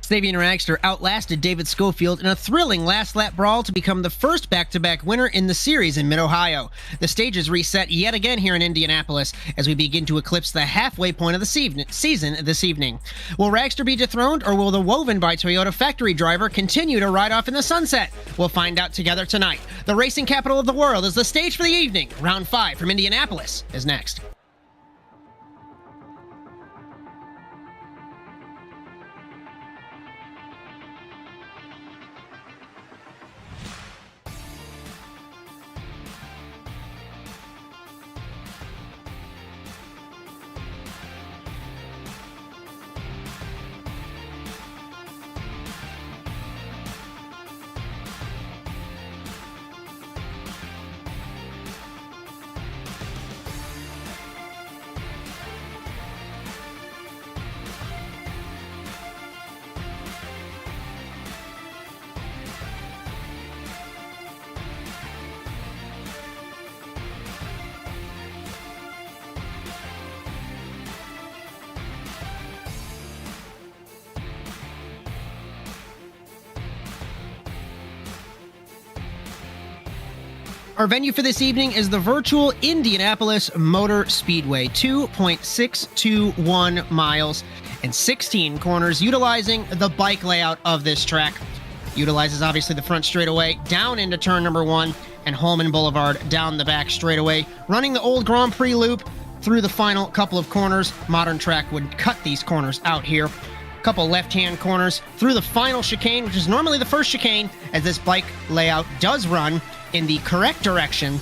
Sabian Ragster outlasted David Schofield in a thrilling last-lap brawl to become the first back-to-back winner in the series in Mid-Ohio. The stage is reset yet again here in Indianapolis as we begin to eclipse the halfway point of the season this evening. Will Ragster be dethroned, or will the Woven by Toyota factory driver continue to ride off in the sunset? We'll find out together tonight. The racing capital of the world is the stage for the evening. Round 5 from Indianapolis is next. Our venue for this evening is the virtual Indianapolis Motor Speedway, 2.621 miles and 16 corners, utilizing the bike layout of this track. Utilizes obviously the front straightaway down into turn number 1 and Holman Boulevard down the back straightaway, running the old Grand Prix loop through the final couple of corners. Modern track would cut these corners out here. Couple left-hand corners through the final chicane, which is normally the first chicane, as this bike layout does run in the correct direction.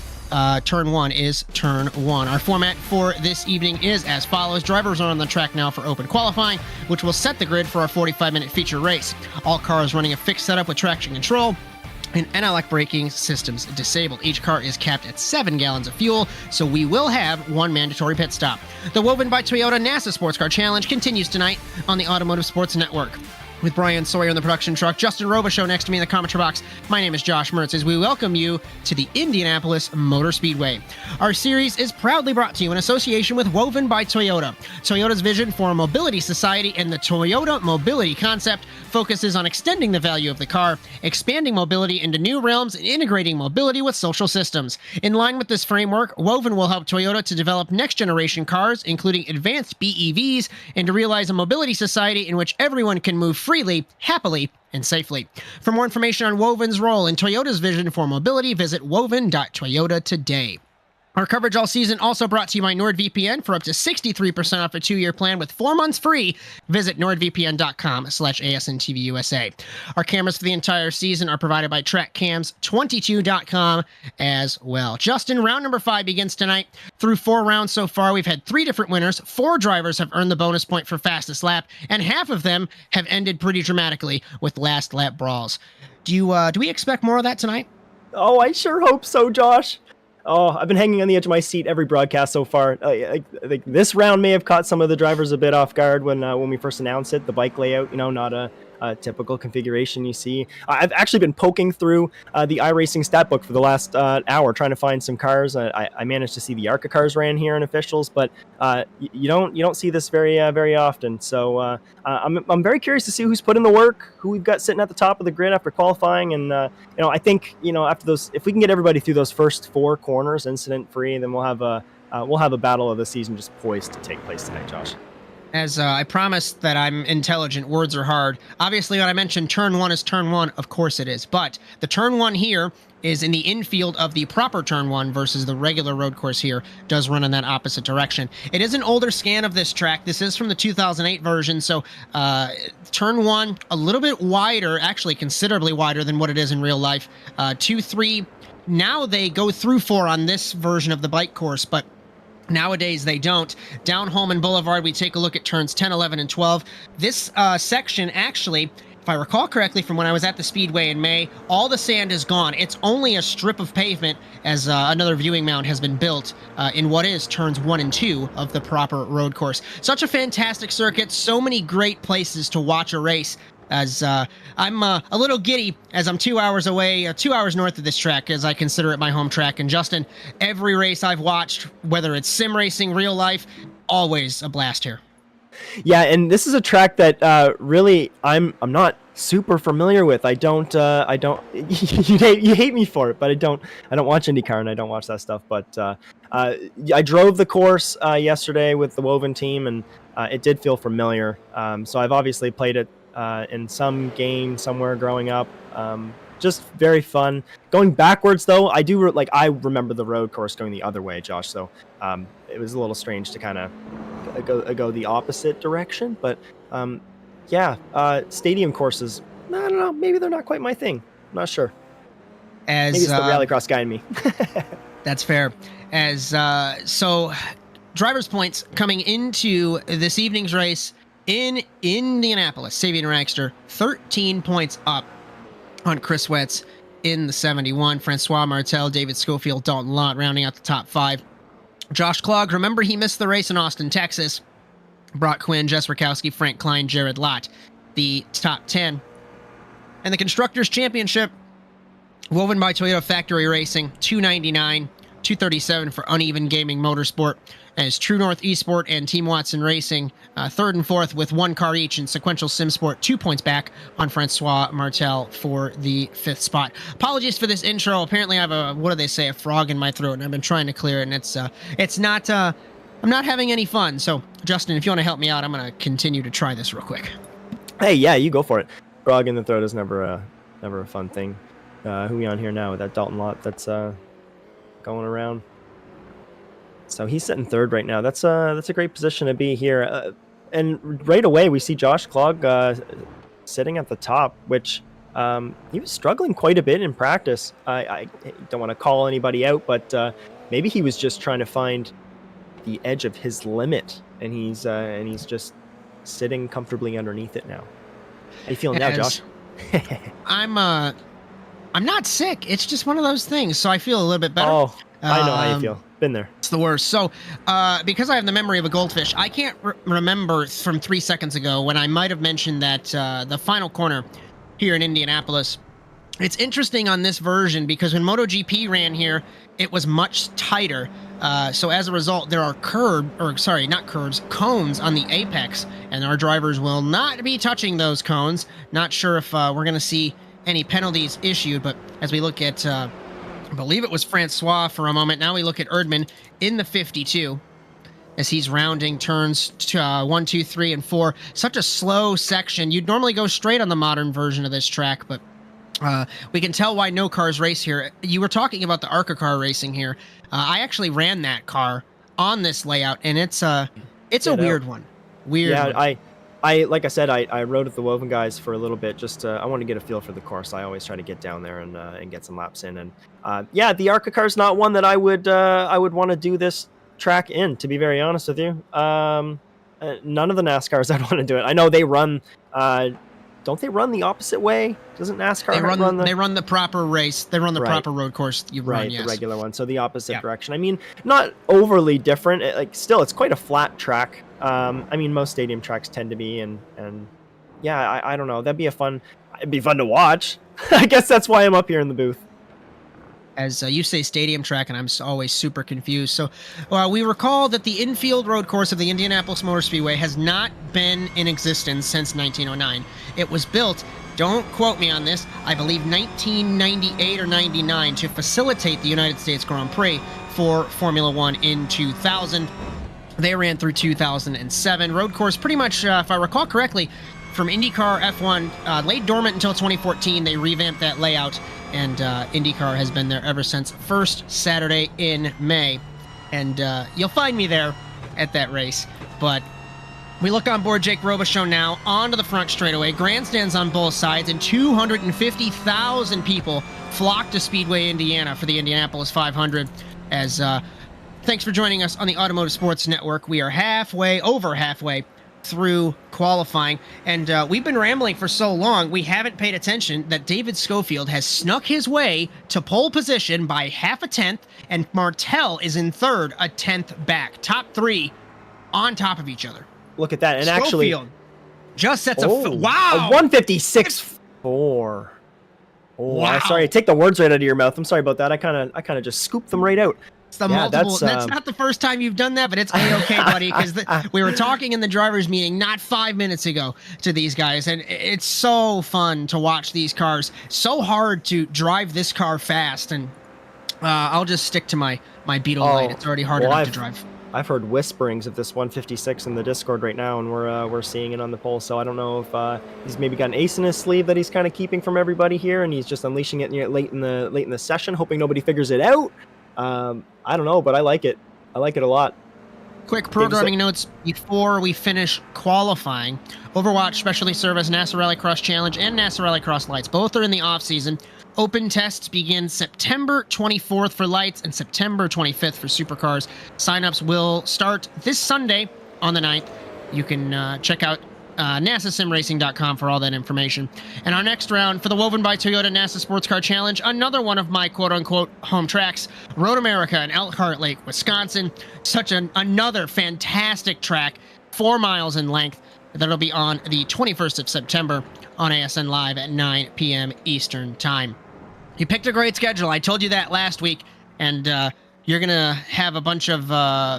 Turn 1 is turn 1. Our format for this evening is as follows. Drivers are on the track now for open qualifying, which will set the grid for our 45-minute feature race. All cars running a fixed setup with traction control and anti-lock braking systems disabled. Each car is capped at 7 gallons of fuel, so we will have one mandatory pit stop. The Woven by Toyota NASA Sports Car Challenge continues tonight on the Automotive Sports Network. With Bryan, Sawyer in the production truck, Justin Robichaud next to me in the commentary box. My name is Josh Mertz as we welcome you to the Indianapolis Motor Speedway. Our series is proudly brought to you in association with Woven by Toyota. Toyota's vision for a mobility society and the Toyota mobility concept focuses on extending the value of the car, expanding mobility into new realms, and integrating mobility with social systems. In line with this framework, Woven will help Toyota to develop next-generation cars, including advanced BEVs, and to realize a mobility society in which everyone can move freely, happily, and safely. For more information on Woven's role in Toyota's vision for mobility, visit woven.toyota today. Our coverage all season also brought to you by NordVPN. For up to 63% off a 2-year plan with 4 months free, visit nordvpn.com/ASNTVUSA. Our cameras for the entire season are provided by TrackCams22.com as well. Justin, round number 5 begins tonight. Through 4 rounds so far, we've had 3 different winners. 4 drivers have earned the bonus point for fastest lap, and half of them have ended pretty dramatically with last lap brawls. Do we expect more of that tonight? Oh, I sure hope so, Josh. Oh, I've been hanging on the edge of my seat every broadcast so far. I think this round may have caught some of the drivers a bit off guard when we first announced it. The bike layout, not a typical configuration you see. I've actually been poking through the iRacing stat book for the last hour trying to find some cars. I managed to see the ARCA cars ran here in officials, but you don't see this very often. So I'm very curious to see who's put in the work, who we've got sitting at the top of the grid after qualifying, and I think after those, if we can get everybody through those first 4 corners incident free, then we'll have a battle of the season just poised to take place tonight, Josh. As I promised that I'm intelligent, words are hard. Obviously, when I mentioned turn 1 is turn 1, of course it is. But the turn 1 here is in the infield of the proper turn 1 versus the regular road course here does run in that opposite direction. It is an older scan of this track. This is from the 2008 version, so turn 1 a little bit wider, actually considerably wider than what it is in real life. 2, 3, now they go through 4 on this version of the bike course, but nowadays they don't. Down Holman Boulevard, we take a look at turns 10, 11, and 12. This section actually, if I recall correctly from when I was at the Speedway in May, all the sand is gone. It's only a strip of pavement as another viewing mound has been built in what is turns 1 and 2 of the proper road course. Such a fantastic circuit, so many great places to watch a race. As I'm a little giddy as I'm 2 hours away, 2 hours north of this track, as I consider it my home track. And Justin, every race I've watched, whether it's sim racing, real life, always a blast here. Yeah, and this is a track that really I'm not super familiar with. I don't you hate me for it, but I don't watch IndyCar and I don't watch that stuff. But I drove the course yesterday with the Woven team, and it did feel familiar. So I've obviously played it in some game somewhere growing up. Just very fun. Going backwards though, I remember the road course going the other way, Josh. So it was a little strange to kind of go the opposite direction, but stadium courses, I don't know, maybe they're not quite my thing. I'm not sure. Maybe it's the rallycross guy in me. That's fair. So driver's points coming into this evening's race in Indianapolis. Sabian Ragster 13 points up on Chris Wetz in the 71. Francois Martel, David Schofield, Dalton Lott rounding out the top 5. Josh Klog, remember he missed the race in Austin, Texas. Brock Quinn, Jess Rakowski, Frank Klein, Jared Lott, the top 10. And the Constructors' Championship, woven by Toyota Factory Racing, 299, 237 for Uneven Gaming Motorsport, as True North Esport and Team Watson Racing, 3rd and 4th with 1 car each, and Sequential Simsport 2 points back on Francois Martel for the 5th spot. Apologies for this intro. Apparently I have a frog in my throat, and I've been trying to clear it, and it's not, I'm not having any fun. So Justin, if you want to help me out, I'm going to continue to try this real quick. Hey, yeah, you go for it. Frog in the throat is never a fun thing. Who we on here now with that Dalton Lott that's going around? So he's sitting 3rd right now. That's a great position to be here. And right away we see Josh Klog sitting at the top, which he was struggling quite a bit in practice. I don't want to call anybody out, but maybe he was just trying to find the edge of his limit, and he's just sitting comfortably underneath it now. How you feeling now, Josh? I'm not sick. It's just one of those things, so I feel a little bit better. Oh, I know how you feel. Been there. It's the worst. So, because I have the memory of a goldfish, I can't remember from 3 seconds ago when I might have mentioned that the final corner here in Indianapolis. It's interesting on this version because when MotoGP ran here, it was much tighter. So as a result, there are cones on the apex, and our drivers will not be touching those cones. Not sure if we're going to see any penalties issued, but as we look at, I believe it was Francois for a moment. Now we look at Erdmann in the 52 as he's rounding turns to 1, 2, 3, and 4. Such a slow section. You'd normally go straight on the modern version of this track, but we can tell why no cars race here. You were talking about the ARCA car racing here. I actually ran that car on this layout, and it's a weird one. Yeah, I like I said, I rode with the Woven guys for a little bit. Just I want to get a feel for the course. I always try to get down there and get some laps in. And the ARCA car is not one that I would want to do this track in. To be very honest with you, none of the NASCARs I'd want to do it. I know they run. Don't they run the opposite way? Doesn't NASCAR They run the proper race. They run the proper road course. Yes. The regular one. So the opposite direction. I mean, not overly different. Still, it's quite a flat track. I mean, most stadium tracks tend to be, and I don't know. It'd be fun to watch. I guess that's why I'm up here in the booth. As you say stadium track, and I'm always super confused. So we recall that the infield road course of the Indianapolis Motor Speedway has not been in existence since 1909. It was built, don't quote me on this, I believe 1998 or 99 to facilitate the United States Grand Prix for Formula One in 2000. They ran through 2007. Road course pretty much, if I recall correctly, from IndyCar F1, laid dormant until 2014. They revamped that layout, and IndyCar has been there ever since. First Saturday in May, and you'll find me there at that race. But we look on board Jake Robichaud now onto the front straightaway. Grandstands on both sides, and 250,000 people flock to Speedway, Indiana for the Indianapolis 500. As thanks for joining us on the Automotive Sports Network. We are over halfway through qualifying, and we've been rambling for so long we haven't paid attention that David Schofield has snuck his way to pole position by half a tenth, and Martel is in third, a tenth back. Top 3 on top of each other. Look at that. And Schofield actually just sets a 156.4. Oh, wow. Sorry, I take the words right out of your mouth. I'm sorry about that. I kind of just scooped them right out. It's the Yeah, multiple. That's not the first time you've done that, but it's A-okay, buddy, because we were talking in the drivers' meeting not 5 minutes ago to these guys, and it's so fun to watch these cars. So hard to drive this car fast, and I'll just stick to my Beetle Light. It's already hard enough to drive. I've heard whisperings of this 156 in the Discord right now, and we're seeing it on the poll. So I don't know if he's maybe got an ace in his sleeve that he's kind of keeping from everybody here, and he's just unleashing it late in the session, hoping nobody figures it out. I don't know, but I like it. I like it a lot. Quick programming notes before we finish qualifying. Overwatch Specialty Service, NASA Rallycross Challenge, and NASA Rallycross Lights. Both are in the off-season. Open tests begin September 24th for Lights and September 25th for Supercars. Sign-ups will start this Sunday on the 9th. You can check out NASASimRacing.com for all that information. And our next round for the Woven by Toyota NASA Sports Car Challenge, another one of my quote-unquote home tracks, Road America in Elkhart Lake, Wisconsin. Another fantastic track, 4 miles in length. That'll be on the 21st of September on ASN Live at 9 p.m. Eastern Time. You picked a great schedule. I told you that last week, and you're going to have a bunch of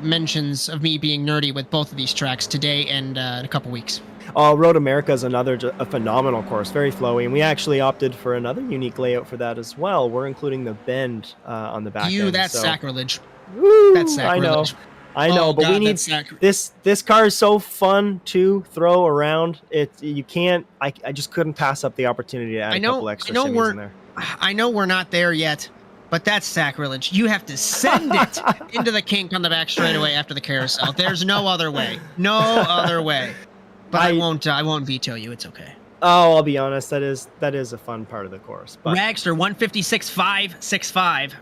mentions of me being nerdy with both of these tracks today and in a couple weeks. Road America is a phenomenal course, very flowy, and we actually opted for another unique layout for that as well. We're including the bend on the back end. That's sacrilege. Woo, That's sacrilege. I know, but we need this car is so fun to throw around. You can't. I just couldn't pass up the opportunity to add a couple extra semis in there. I know we're not there yet, but that's sacrilege. You have to send it into the kink on the back straightaway after the carousel. There's no other way. No other way. But I won't veto you. It's okay. Oh, I'll be honest. That is a fun part of the course. But Ragster 156.565.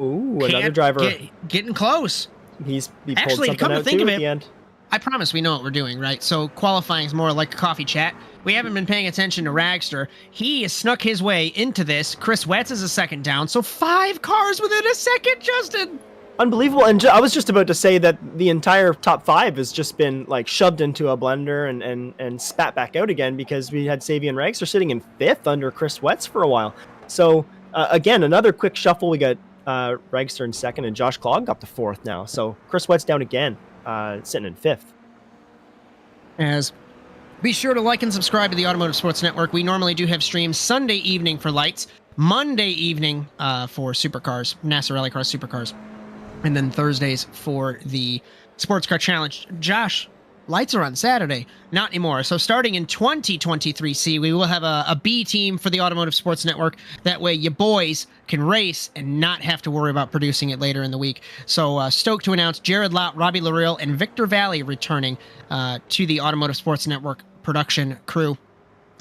Ooh, another driver getting close. He pulled something out too at the end. I promise we know what we're doing, right? So qualifying is more like a coffee chat. We haven't been paying attention to Ragster. He has snuck his way into this. Chris Wetz is a second down. So 5 cars within a second, Justin. Unbelievable. And I was just about to say that the entire top 5 has just been like shoved into a blender and spat back out again because we had Savian Ragster sitting in 5th under Chris Wetz for a while. So again, another quick shuffle. We got Ragster in 2nd and Josh Clogg up to 4th now. So Chris Wetz down again, sitting in 5th. Be sure to like and subscribe to the Automotive Sports Network. We normally do have streams Sunday evening for Lights, Monday evening for Supercars, NASA Rallycross Supercars, and then Thursdays for the Sports Car Challenge. Josh, Lights are on Saturday. Not anymore. So starting in 2023C, we will have a B team for the Automotive Sports Network. That way you boys can race and not have to worry about producing it later in the week. So stoked to announce Jared Lott, Robbie Larill, and Victor Valley returning to the Automotive Sports Network production crew.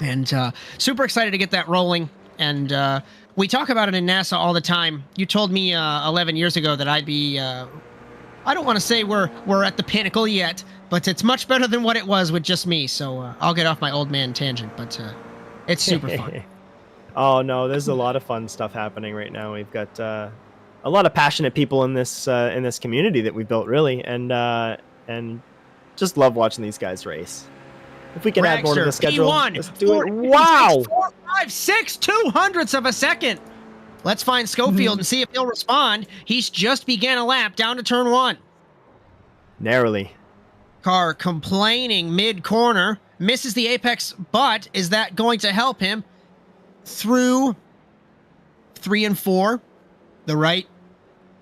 And super excited to get that rolling. And we talk about it in NASA all the time. You told me 11 years ago that I'd be... I don't want to say we're at the pinnacle yet, but it's much better than what it was with just me. So I'll get off my old man tangent, but it's super fun. Oh no, there's a lot of fun stuff happening right now. We've got a lot of passionate people in this community that we built, really, and just love watching these guys race. If we can add more to the schedule, let's do it. Wow! 4.56 200ths of a second. Let's find Schofield and see if he'll respond. He's just began a lap down to turn 1. Narrowly. Car complaining mid-corner. Misses the apex, but is that going to help him through 3 and 4? The right,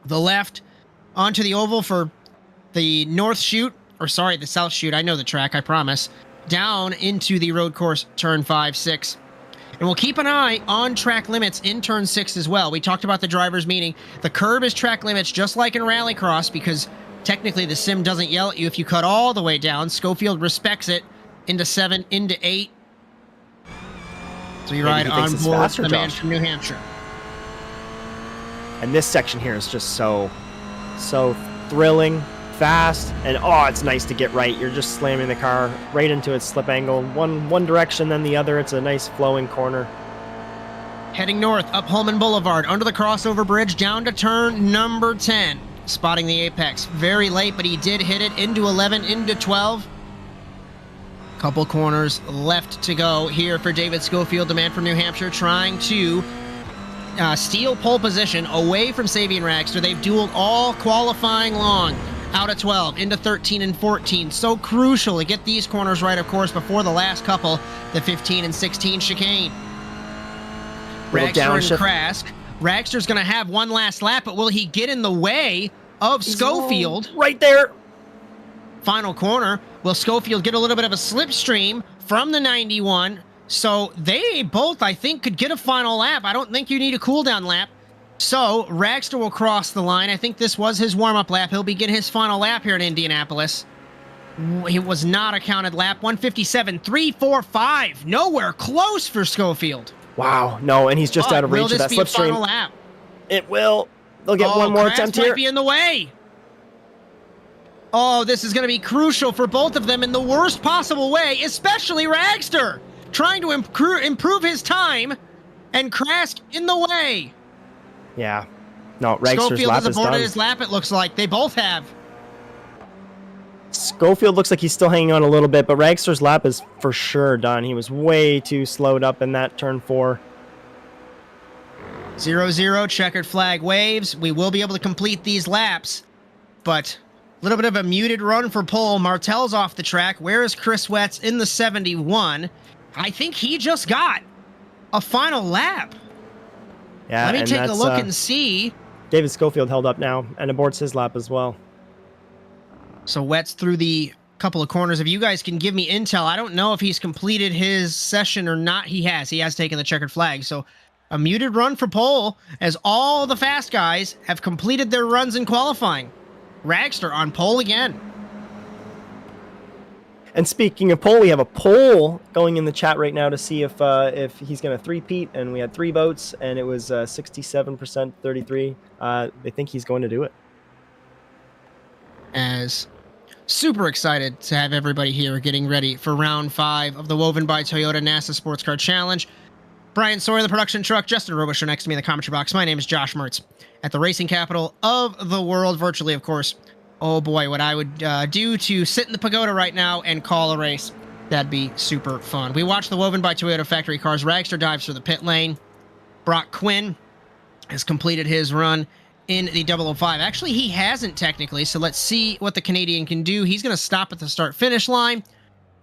the left, onto the oval for the north chute, or sorry, the south chute. I know the track, I promise. Down into the road course, turn 5, 6. And we'll keep an eye on track limits in turn 6 as well. We talked about the driver's meeting. The curb is track limits, just like in Rallycross, because technically the sim doesn't yell at you if you cut all the way down. Schofield respects it. Into 7, into 8. So you ride on board the man from New Hampshire. And this section here is just so thrilling, fast, and it's nice to get right. You're just slamming the car right into its slip angle, one direction then the other. It's a nice flowing corner. Heading north up Holman Boulevard, under the crossover bridge, down to turn number 10. Spotting the apex very late, but he did hit it into 11, into 12. Couple corners left to go here for David Schofield, the man from New Hampshire, trying to steal pole position away from Savian Raxter. They've dueled all qualifying long. Out of 12, into 13 and 14. So crucial to get these corners right, of course, before the last couple, the 15 and 16 chicane. Raxter and Krask. Raxter's going to have one last lap, but will he get in the way of Schofield? Right there. Final corner. Will Schofield get a little bit of a slipstream from the 91? So they both, I think, could get a final lap. I don't think you need a cool-down lap. So Raxter will cross the line. I think this was his warm-up lap. He'll begin his final lap here in Indianapolis. It was not a counted lap. 157.345. Nowhere close for Schofield. Wow. No, and he's just out of reach of that slipstream. Will this be a final lap? It will. They'll get one more attempt here. Might be in the way. Oh, this is going to be crucial for both of them in the worst possible way, especially Raxter, trying to improve his time, and Krask in the way. Yeah. No, Raxter's Schofield lap has is aborted done. his lap, it looks like. They both have. Schofield looks like he's still hanging on a little bit, but Raxter's lap is for sure done. He was way too slowed up in that turn 4. 0-0, checkered flag waves. We will be able to complete these laps, but a little bit of a muted run for pole. Martel's off the track. Where is Chris Wetz in the 71? I think he just got a final lap. Yeah, let me take a look and see. David Schofield held up now and aborts his lap as well. So Wetz through the couple of corners. If you guys can give me intel, I don't know if he's completed his session or not. He has. He has taken the checkered flag. So a muted run for pole as all the fast guys have completed their runs in qualifying. Raxter on pole again. And speaking of poll, we have a poll going in the chat right now to see if he's going to three-peat, and we had 3 votes, and it was 67%, 33. They think he's going to do it. As super excited to have everybody here getting ready for round 5 of the Woven by Toyota NASA Sports Car Challenge. Bryan Sawyer, the production truck, Justin Robichaud next to me in the commentary box. My name is Josh Mertz at the racing capital of the world, virtually, of course. Oh boy, what I would do to sit in the pagoda right now and call a race. That'd be super fun. We watched the Woven by Toyota factory cars. Raxter dives through the pit lane. Brock Quinn has completed his run in the 005. Actually, he hasn't technically, so let's see what the Canadian can do. He's going to stop at the start-finish line.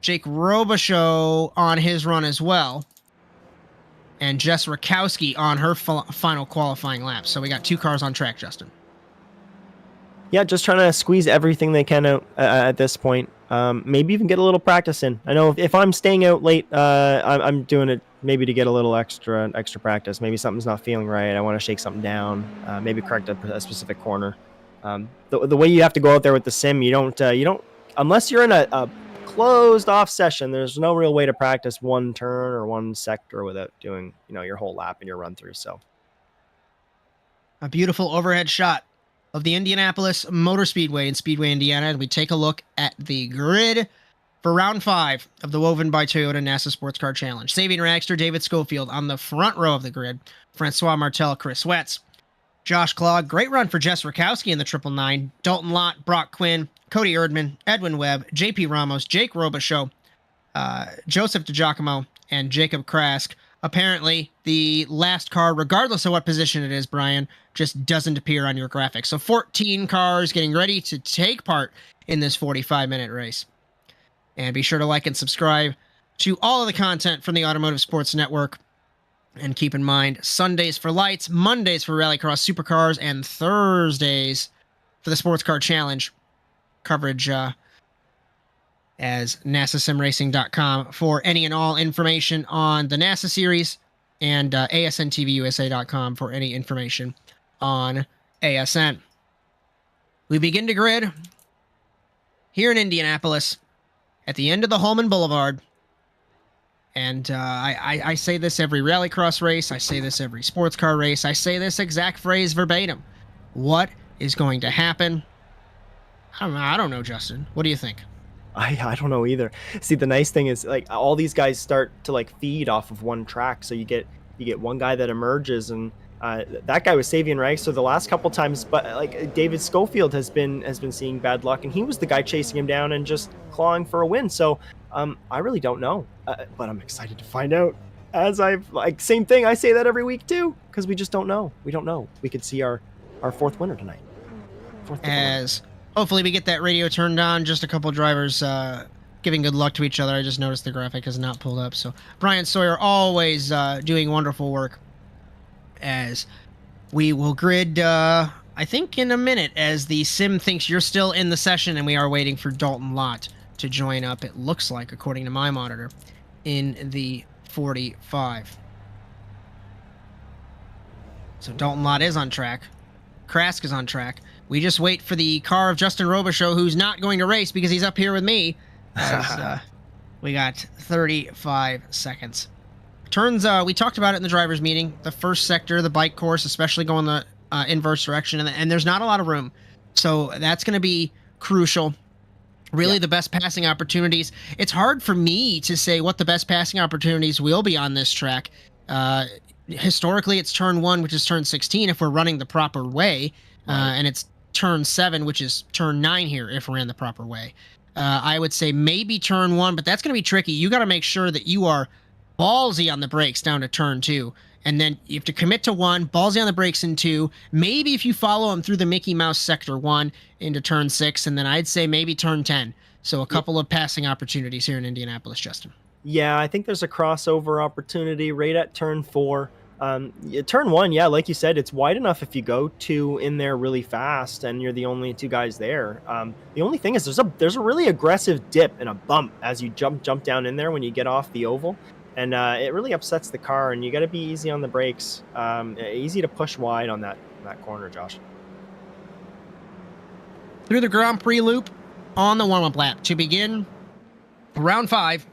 Jake Robichaud on his run as well. And Jess Rakowski on her final qualifying lap. So we got 2 cars on track, Justin. Yeah, just trying to squeeze everything they can out at this point. Maybe even get a little practice in. I know if I'm staying out late, I'm doing it maybe to get a little extra practice. Maybe something's not feeling right. I want to shake something down. Maybe correct a specific corner. The way you have to go out there with the sim, you don't unless you're in a closed off session. There's no real way to practice one turn or one sector without doing your whole lap and your run through. So a beautiful overhead shot of the Indianapolis Motor Speedway in Speedway, Indiana, and we take a look at the grid for round 5 of the Woven by Toyota NASA Sports Car Challenge. Savian Raxter, David Schofield on the front row of the grid. Francois Martel, Chris Wetz. Josh Klog, great run for Jess Rakowski in the 999. Dalton Lott, Brock Quinn, Cody Erdman, Edwin Webb, JP Ramos, Jake Robichaud, Joseph DiGiacomo, and Jacob Krask. Apparently, the last car, regardless of what position it is, Brian, just doesn't appear on your graphic. So 14 cars getting ready to take part in this 45-minute race. And be sure to like and subscribe to all of the content from the Automotive Sports Network. And keep in mind, Sundays for lights, Mondays for Rallycross Supercars, and Thursdays for the Sports Car Challenge coverage as NASASimRacing.com for any and all information on the NASA series, and ASNTVUSA.com for any information on ASN. We begin to grid here in Indianapolis at the end of the Holman Boulevard. And I say this every rallycross race. I say this every sports car race. I say this exact phrase verbatim. What is going to happen? I don't know, Justin. What do you think? I don't know either. See, the nice thing is like all these guys start to feed off of one track. So you get one guy that emerges, and that guy was Savian Raxter the last couple times, but David Schofield has been seeing bad luck, and he was the guy chasing him down and just clawing for a win. So I really don't know, but I'm excited to find out. As I've like same thing. I say that every week too, because we just don't know. We don't know. We could see our fourth winner tonight. As hopefully we get that radio turned on. Just a couple drivers giving good luck to each other. I just noticed the graphic is not pulled up. So Bryan, Sawyer always doing wonderful work. As we will grid, I think in a minute, as the sim thinks you're still in the session, and we are waiting for Dalton Lott to join up. It looks like, according to my monitor, in the 45. So Dalton Lott is on track. Krask is on track. We just wait for the car of Justin Robichaud, who's not going to race because he's up here with me. As, we got 35 seconds. Turns, we talked about it in the driver's meeting. The first sector, the bike course, especially going the inverse direction, and there's not a lot of room. So that's going to be crucial. Really, the best passing opportunities. It's hard for me to say what the best passing opportunities will be on this track. Historically, it's turn 1, which is turn 16, if we're running the proper way. And it's turn 7, which is turn 9 here, if we're in the proper way. I would say maybe turn 1, but that's going to be tricky. You got to make sure that you are ballsy on the brakes down to turn 2. And then you have to commit to 1, ballsy on the brakes in 2. Maybe if you follow them through the Mickey Mouse sector 1 into turn 6, and then I'd say maybe turn 10. So a couple of passing opportunities here in Indianapolis, Justin. Yeah, I think there's a crossover opportunity right at turn 4. Turn 1, yeah, like you said, it's wide enough if you go 2 in there really fast and you're the only 2 guys there. The only thing is there's a really aggressive dip and a bump as you jump down in there when you get off the oval. And it really upsets the car, and you got to be easy on the brakes. Easy to push wide on that corner, Josh. Through the Grand Prix loop on the warm-up lap to begin round 5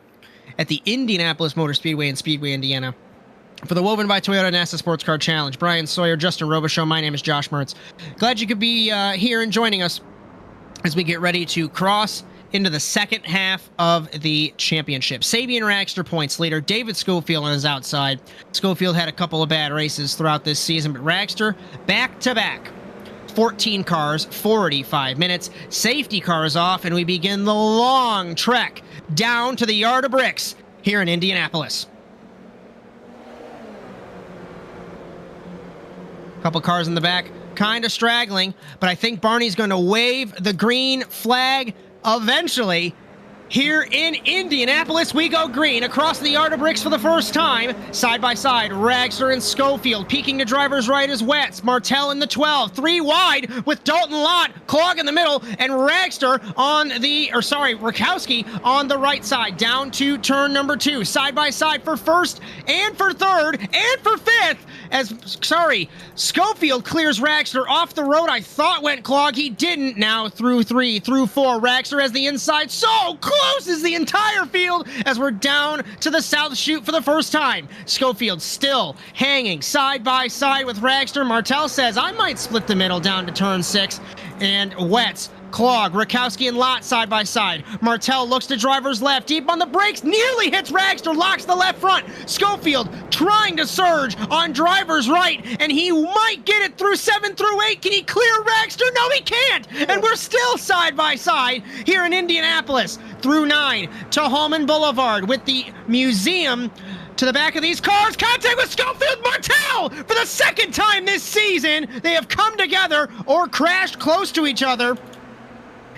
at the Indianapolis Motor Speedway in Speedway, Indiana. For the Woven by Toyota NASA Sports Car Challenge, Bryan, Sawyer, Justin Robichaud, my name is Josh Mertz. Glad you could be here and joining us as we get ready to cross into the second half of the championship. Sabian Ragster points leader. David Schofield on his outside. Schofield had a couple of bad races throughout this season, but Ragster back-to-back. 14 cars, 45 minutes. Safety cars off, and we begin the long trek down to the Yard of Bricks here in Indianapolis. Couple cars in the back, kind of straggling, but I think Barney's going to wave the green flag eventually. Here in Indianapolis, we go green across the Yard of Bricks for the first time. Side by side, Ragster and Schofield. Peeking to driver's right is Wetz. Martell in the 12. 3 wide with Dalton Lott. Clog in the middle. And Ragster Rakowski on the right side. Down to turn number 2. Side by side for first and for third and for fifth. Schofield clears Ragster off the road. I thought went Clog. He didn't. Now through 3, through 4. Ragster has the inside. So closes the entire field as we're down to the south chute for the first time. Schofield still hanging side by side with Ragster. Martell says, I might split the middle down to turn 6. And Wetz, Clog, Rakowski, and Lott side by side. Martell looks to driver's left, deep on the brakes, nearly hits Ragster, locks the left front. Schofield trying to surge on driver's right, and he might get it through 7 through 8. Can he clear Ragster? No, he can't. And we're still side by side here in Indianapolis through 9 to Holman Boulevard with the museum to the back of these cars. Contact with Schofield. Martell for the second time this season. They have come together or crashed close to each other.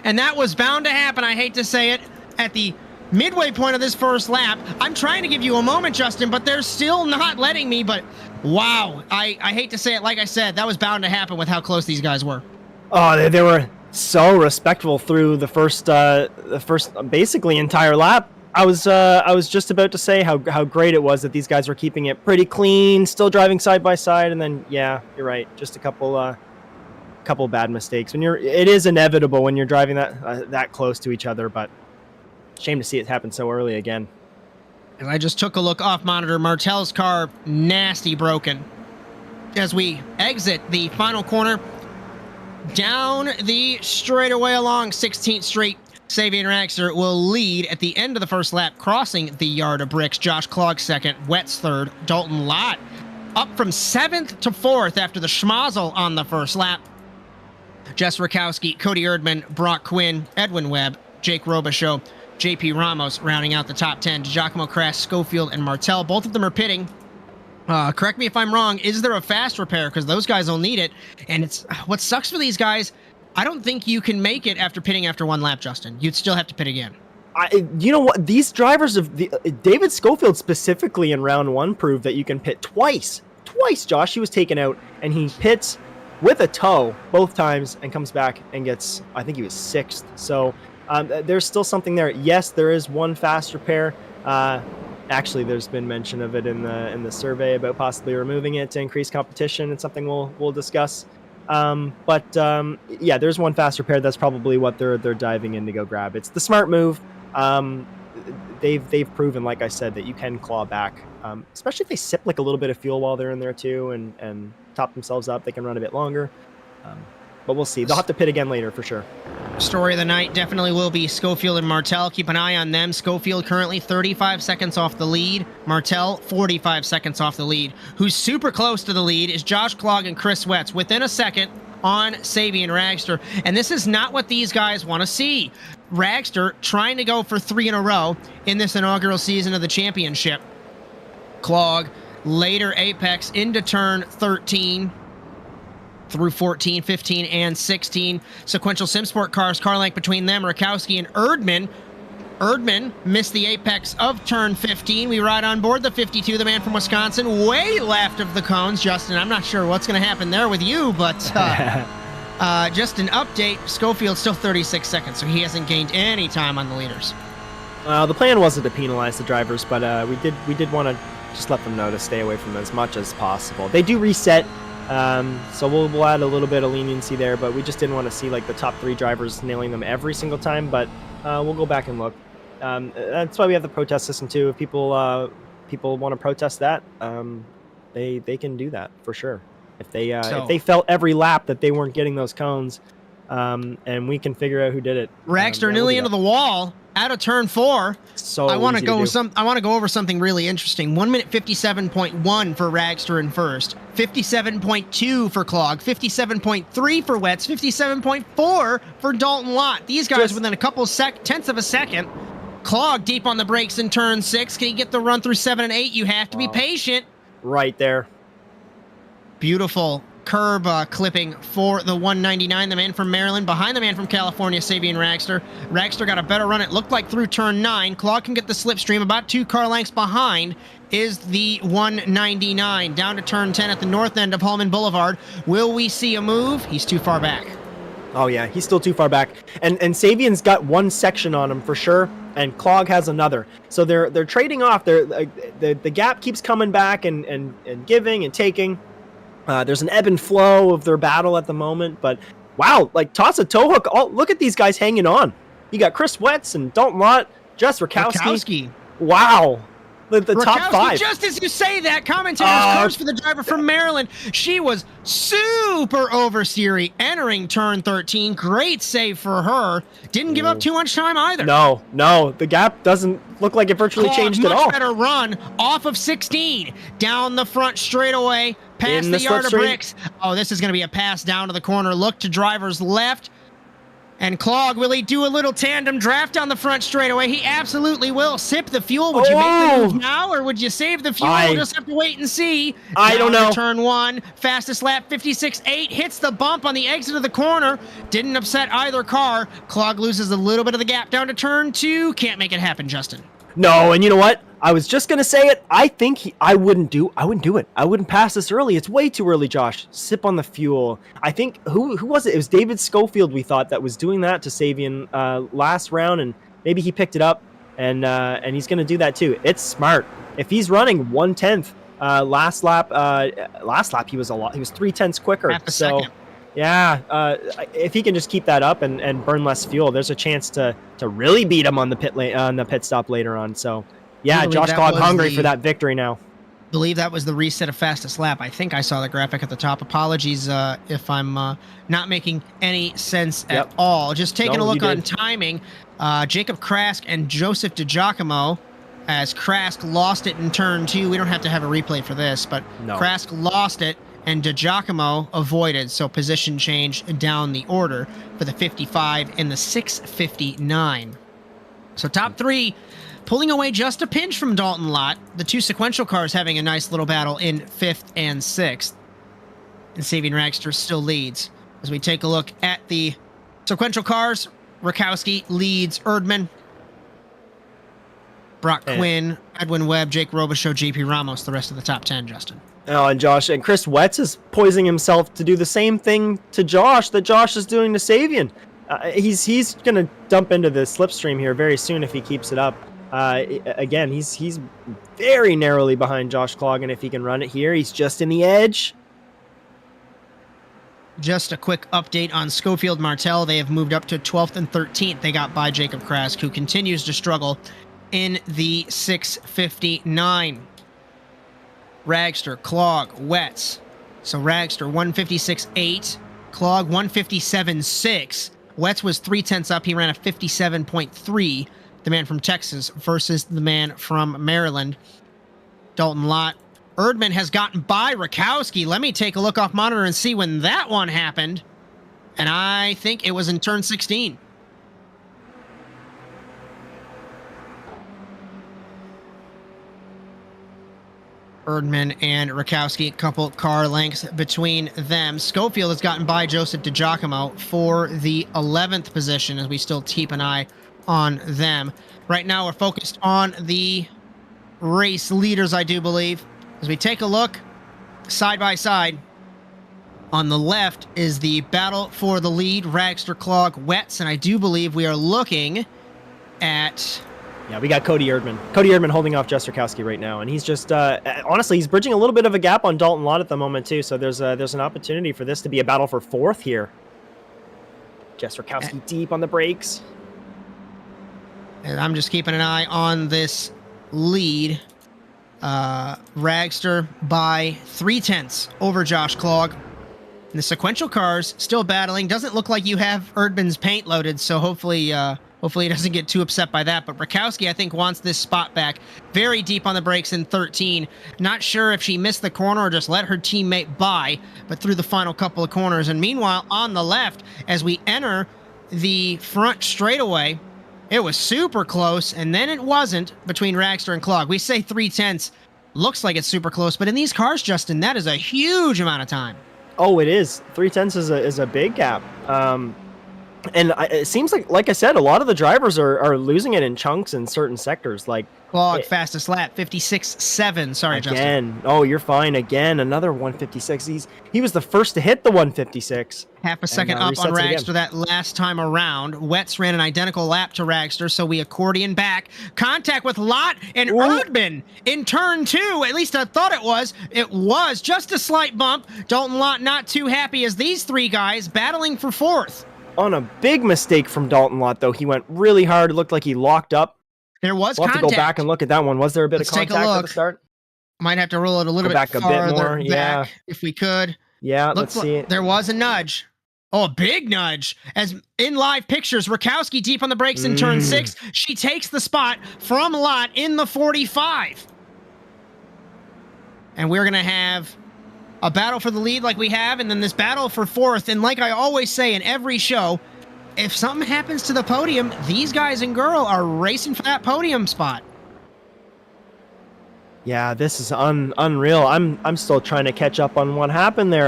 And that was bound to happen, I hate to say it, at the midway point of this first lap. I'm trying to give you a moment, Justin, but they're still not letting me. But wow, I hate to say it, like I said, that was bound to happen with how close these guys were. Oh, they were so respectful through the first basically entire lap. I was just about to say how great it was that these guys were keeping it pretty clean, still driving side by side, and then yeah, you're right, just a couple bad mistakes. It is inevitable when you're driving that close to each other, but shame to see it happen so early again. And I just took a look off monitor. Martell's car nasty broken. As we exit the final corner down the straightaway along 16th Street, Sabian Ragster will lead at the end of the first lap, crossing the Yard of Bricks. Josh Clog second, Wetz third, Dalton Lott up from 7th to 4th after the schmozzle on the first lap. Jess Rakowski, Cody Erdman, Brock Quinn, Edwin Webb, Jake Robichaud, JP Ramos rounding out the top 10. DiGiacomo, Krask, Schofield, and Martel. Both of them are pitting. Correct me if I'm wrong. Is there a fast repair? Because those guys will need it. And it's what sucks for these guys. I don't think you can make it after pitting after one lap, Justin. You'd still have to pit again. You know what? These drivers of David Schofield specifically in round 1 proved that you can pit twice. Twice, Josh. He was taken out, and he pits with a toe both times and comes back and gets, I think he was 6th. So there's still something there. Yes, there is one fast repair. Actually, there's been mention of it in the survey about possibly removing it to increase competition. It's something we'll discuss. Yeah, there's one fast repair. That's probably what they're diving in to go grab. It's the smart move. They've proven, like I said, that you can claw back, especially if they sip like a little bit of fuel while they're in there too, and top themselves up. They can run a bit longer. But we'll see. They'll have to pit again later for sure. Story of the night definitely will be Schofield and Martel. Keep an eye on them. Schofield currently 35 seconds off the lead. Martel 45 seconds off the lead. Who's super close to the lead is Josh Klog and Chris Wetz within a second on Sabian Ragster. And this is not what these guys want to see. Ragster trying to go for 3 in a row in this inaugural season of the championship. Klog later apex into turn 13. Through 14, 15, and 16. Sequential SimSport cars, car length between them, Rakowski and Erdman. Erdman missed the apex of turn 15. We ride on board the 52, the man from Wisconsin, way left of the cones. Justin, I'm not sure what's going to happen there with you, but just an update. Schofield still 36 seconds, so he hasn't gained any time on the leaders. The plan wasn't to penalize the drivers, but we did want to just let them know to stay away from them as much as possible. They do reset. So we'll add a little bit of leniency there, but we just didn't want to see like the top 3 drivers nailing them every single time, but we'll go back and look. That's why we have the protest system too. If people want to protest that, they can do that for sure. If they felt every lap that they weren't getting those cones, and we can figure out who did it. Ragster nearly into the wall. Out of turn 4. So I want to go over something really interesting. 1 minute 57.1 for Ragster in first, 57.2 for Klog, 57.3 for Wetz, 57.4 for Dalton Lott. These guys within a couple tenths of a second. Klog deep on the brakes in turn 6. Can he get the run through 7 and 8? You have to be patient. Right there. Beautiful curb clipping for the 199, the man from Maryland, behind the man from California, Sabian Ragster. Ragster got a better run, it looked like, through turn 9. Klog can get the slipstream. About 2 car lengths behind is the 199. Down to turn 10 at the north end of Holman Boulevard. Will we see a move? He's too far back. Oh yeah, he's still too far back. And Sabian's got one section on him for sure, and Klog has another. So they're trading off. The gap keeps coming back and giving and taking. There's an ebb and flow of their battle at the moment, but wow, like toss a toe hook. Oh, look at these guys hanging on. You got Chris Wetz and Dalton Lott, Jess Rakowski. Wow. The top 5. Just as you say that, commentators curse for the driver from Maryland. She was super oversteery entering turn 13. Great save for her. Didn't give up too much time either. No. The gap doesn't look like it virtually changed at all. Much better run off of 16. Down the front straightaway, past the yard of bricks. Oh, this is going to be a pass down to the corner. Look to driver's left. And Klog, will he do a little tandem draft down the front straightaway? He absolutely will. Sip the fuel. Would you make the move now, or would you save the fuel? We'll just have to wait and see. I don't know. Turn 1, fastest lap, 56.8. Hits the bump on the exit of the corner. Didn't upset either car. Klog loses a little bit of the gap down to turn 2. Can't make it happen, Justin. No, and you know what? I was just gonna say it. I think I wouldn't do it. I wouldn't pass this early. It's way too early, Josh. Sip on the fuel. I think who was it? It was David Schofield. We thought that was doing that to Sabian last round, and maybe he picked it up, and he's gonna do that too. It's smart. If he's running 1/10 last lap he was 3/10 quicker. Half a second. Yeah, if he can just keep that up and burn less fuel, there's a chance to really beat him on the pit stop later on. So, yeah, Josh Klog hungry for that victory now. I believe that was the reset of fastest lap. I think I saw the graphic at the top. Apologies if I'm not making any sense at all. Just taking a look on timing. Jacob Krask and Joseph DiGiacomo, as Krask lost it in turn 2. We don't have to have a replay for this, but Krask lost it. And DiGiacomo avoided, so position change down the order for the 55 and the 659. So top three, pulling away just a pinch from Dalton Lott. The two sequential cars having a nice little battle in 5th and 6th. And Saving Ragster still leads. As we take a look at the sequential cars, Rakowski leads Erdman. Brock Quinn, Edwin Webb, Jake Robichaud, JP Ramos, the rest of the top 10, Justin. Oh, and Josh, and Chris Wetz is poising himself to do the same thing to Josh that Josh is doing to Savian. He's going to dump into the slipstream here very soon if he keeps it up. Again, he's very narrowly behind Josh Cloggan if he can run it here. He's just in the edge. Just a quick update on Schofield Martel. They have moved up to 12th and 13th. They got by Jacob Krask, who continues to struggle in the 659. Ragster, Clog, Wetz. So Ragster 156.8, Clog 157.6. Wetz was 0.3 up. He ran a 57.3. The man from Texas versus the man from Maryland. Dalton Lott. Erdman has gotten by Rakowski. Let me take a look off monitor and see when that one happened. And I think it was in turn 16. Erdman and Rakowski, a couple car lengths between them. Schofield has gotten by Joseph DiGiacomo for the 11th position as we still keep an eye on them. Right now we're focused on the race leaders, I do believe. As we take a look side by side, on the left is the battle for the lead, Ragster, Clog, Wetz, and I do believe we are looking at... Yeah, we got Cody Erdman. Cody Erdman holding off Jess Rakowski right now, and he's just honestly, he's bridging a little bit of a gap on Dalton Lott at the moment too. So there's an opportunity for this to be a battle for 4th here. Jess Rakowski deep on the brakes. And I'm just keeping an eye on this lead. Ragster by 0.3 over Josh Clog. And the sequential cars still battling. Doesn't look like you have Erdman's paint loaded, so hopefully he doesn't get too upset by that. But Rakowski, I think, wants this spot back. Very deep on the brakes in 13. Not sure if she missed the corner or just let her teammate by, but through the final couple of corners. And meanwhile, on the left, as we enter the front straightaway, it was super close, and then it wasn't between Ragster and Clog. We say 0.3. Looks like it's super close, but in these cars, Justin, that is a huge amount of time. Oh, it is. 0.3 is a big gap. And it seems like I said, a lot of the drivers are losing it in chunks in certain sectors. Like Clog, fastest lap, 56.7. Sorry, again. Justin. Oh, you're fine. Again, another 156. He was the first to hit the 156. Half a second up on Ragster that last time around. Wetz ran an identical lap to Ragster, so we accordion back. Contact with Lott and Erdman in turn 2. At least I thought it was. It was just a slight bump. Dalton Lott not too happy as these three guys battling for 4th. On a big mistake from Dalton Lott, though. He went really hard. It looked like he locked up. There was we'll contact. Have to go back and look at that one. Was there a bit of contact at the start? Might have to roll it a little bit back farther a bit more. back if we could. Yeah, let's see it. There was a nudge. Oh, a big nudge. As in live pictures, Rakowski deep on the brakes in turn 6. She takes the spot from Lott in the 45. And we're going to have a battle for the lead like we have, and then this battle for 4th. And like I always say in every show, if something happens to the podium, these guys and girl are racing for that podium spot. Yeah, this is unreal. I'm still trying to catch up on what happened there.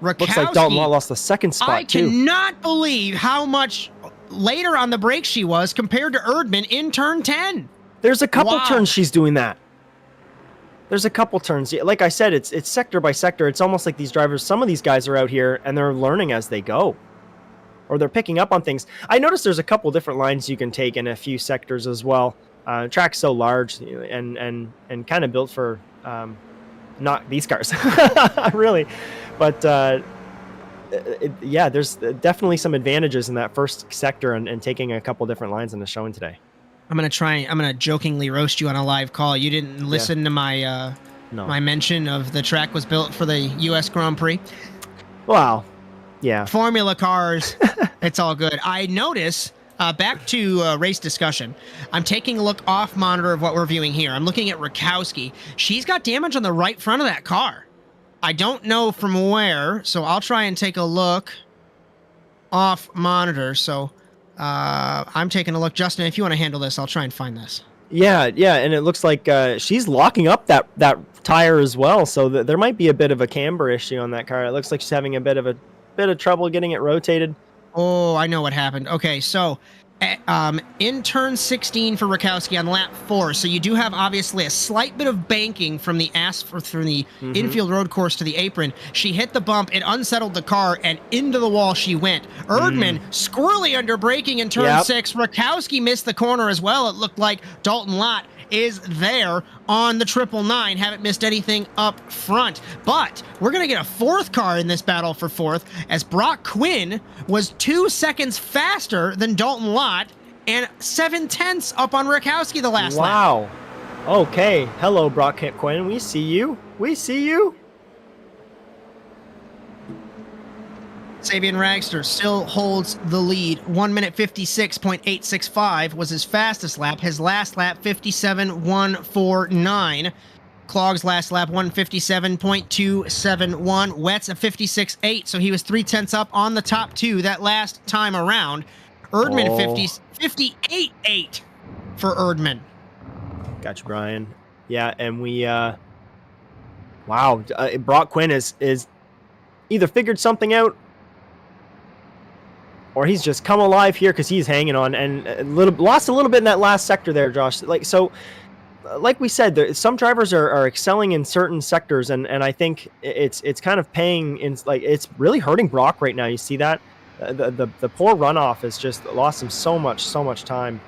Rakowski, looks like Dalton Lott lost the second spot, too. I cannot believe how much later on the break she was compared to Erdman in turn 10. There's a couple turns she's doing that. There's a couple turns. Like I said, it's sector by sector. It's almost like these drivers, some of these guys are out here and they're learning as they go. Or they're picking up on things. I noticed there's a couple different lines you can take in a few sectors as well. Track's so large and kind of built for not these cars, really. But yeah, there's definitely some advantages in that first sector and taking a couple different lines in the showing today. I'm gonna jokingly roast you on a live call. You didn't listen to my my mention of the track was built for the U.S. Grand Prix. Wow. Yeah. Formula cars. It's all good. I notice, back to race discussion, I'm taking a look off monitor of what we're viewing here. I'm looking at Rakowski. She's got damage on the right front of that car. I don't know from where, so I'll try and take a look off monitor. So I'm taking a look. Justin, if you want to handle this, I'll try and find this. Yeah, and it looks like she's locking up that tire as well, so there might be a bit of a camber issue on that car. It looks like she's having a bit of trouble getting it rotated. Oh, I know what happened. Okay, so in turn 16 for Rakowski on lap 4, so you do have obviously a slight bit of banking from the infield road course to the apron. She hit the bump, it unsettled the car, and into the wall she went. Erdman squirrely under braking in turn 6. Rakowski missed the corner as well. It looked like Dalton Lott is there on the 999, haven't missed anything up front. But we're going to get a fourth car in this battle for fourth, as Brock Quinn was 2 seconds faster than Dalton Lott and 7/10 up on Rakowski the last lap. Wow. Okay. Hello, Brock Quinn. We see you. We see you. Sabian Ragster still holds the lead. 1 minute 56.865 was his fastest lap. His last lap, 57.149. Clogg's last lap, 157.271. Wett's a 56.8, so he was 3/10 up on the top two that last time around. Erdman, 58.8 for Erdman. Gotcha, Bryan. Yeah, and we, wow, Brock Quinn is either figured something out, or he's just come alive here because he's hanging on and lost a little bit in that last sector there, Josh. Like we said, some drivers are excelling in certain sectors, and I think it's kind of paying in, like, it's really hurting Brock right now. You see that the poor runoff has just lost him so much time.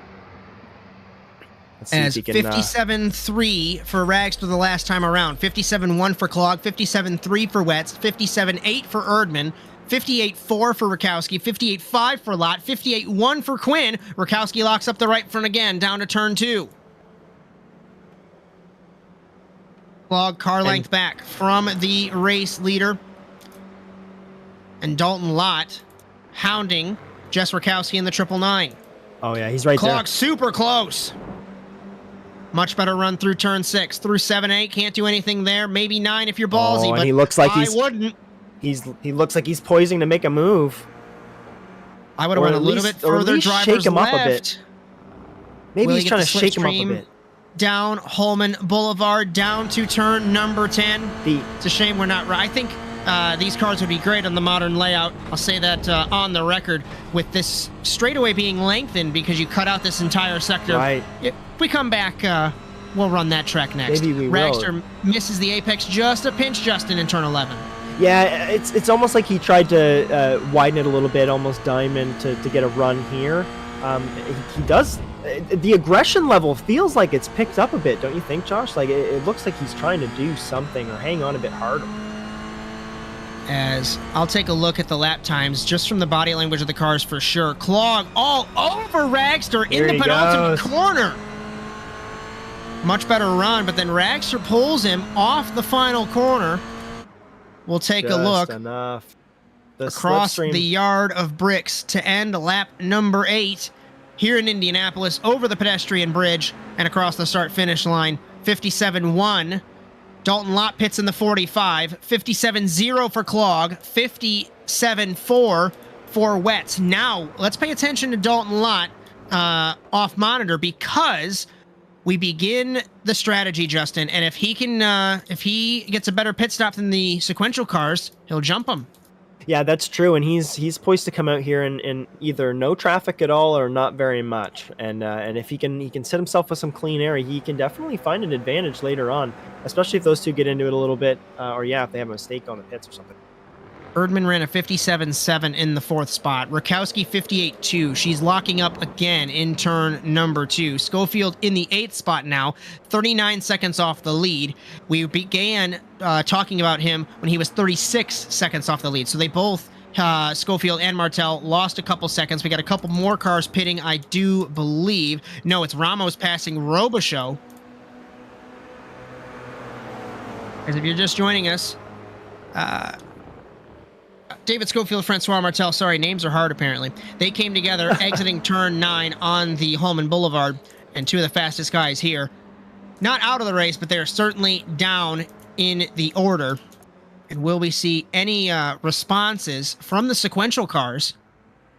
As 57.3 for Ragster the last time around, 57.1 for Clog, 57.3 for Wetz, 57.8 for Erdman, 58.4 for Rakowski, 58.5 for Lott, 58.1 for Quinn. Rakowski locks up the right front again, down to turn 2. Clog car length back from the race leader. And Dalton Lott hounding Jess Rakowski in the 999. Oh yeah, he's right there. Clog super close. Much better run through turn 6. Through 7-8, can't do anything there. Maybe 9 if you're ballsy, but he looks like I wouldn't. He looks like he's poising to make a move. I would have went a little bit further. Drivers shake him left. up a bit. Maybe he's trying to shake him up a bit. Down Holman Boulevard, down to turn number 10. It's a shame we're not right. I think these cars would be great on the modern layout. I'll say that on the record, with this straightaway being lengthened because you cut out this entire sector. Right. If we come back, we'll run that track next. Maybe we Ragster will. misses the apex just a pinch, Justin, in turn 11. Yeah, it's almost like he tried to widen it a little bit, almost diamond to get a run here. He does. The aggression level feels like it's picked up a bit, don't you think, Josh? Like it looks like he's trying to do something or hang on a bit harder. As I'll take a look at the lap times just from the body language of the cars for sure. Clog all over Ragster in the penultimate corner. Much better run, but then Ragster pulls him off the final corner. We'll take a look across the yard of bricks to end lap number 8 here in Indianapolis, over the pedestrian bridge and across the start-finish line. 57.1. Dalton Lott pits in the 45. 57.0 for Clog. 57.4 for Wetz. Now, let's pay attention to Dalton Lott off monitor, because we begin the strategy, Justin, and if he gets a better pit stop than the sequential cars, he'll jump them. Yeah, that's true, and he's poised to come out here in either no traffic at all or not very much. And if he can set himself with some clean air, he can definitely find an advantage later on, especially if those two get into it a little bit, or if they have a mistake on the pits or something. Erdman ran a 57.7 in the 4th spot. Rakowski 58.2. She's locking up again in turn number 2. Schofield in the 8th spot now, 39 seconds off the lead. We began talking about him when he was 36 seconds off the lead. So they both, Schofield and Martel, lost a couple seconds. We got a couple more cars pitting, I do believe. No, it's Ramos passing Robichaud. As if you're just joining us, David Schofield, Francois Martel, sorry, names are hard apparently. They came together exiting turn 9 on the Holman Boulevard, and two of the fastest guys here. Not out of the race, but they're certainly down in the order. And will we see any responses from the sequential cars?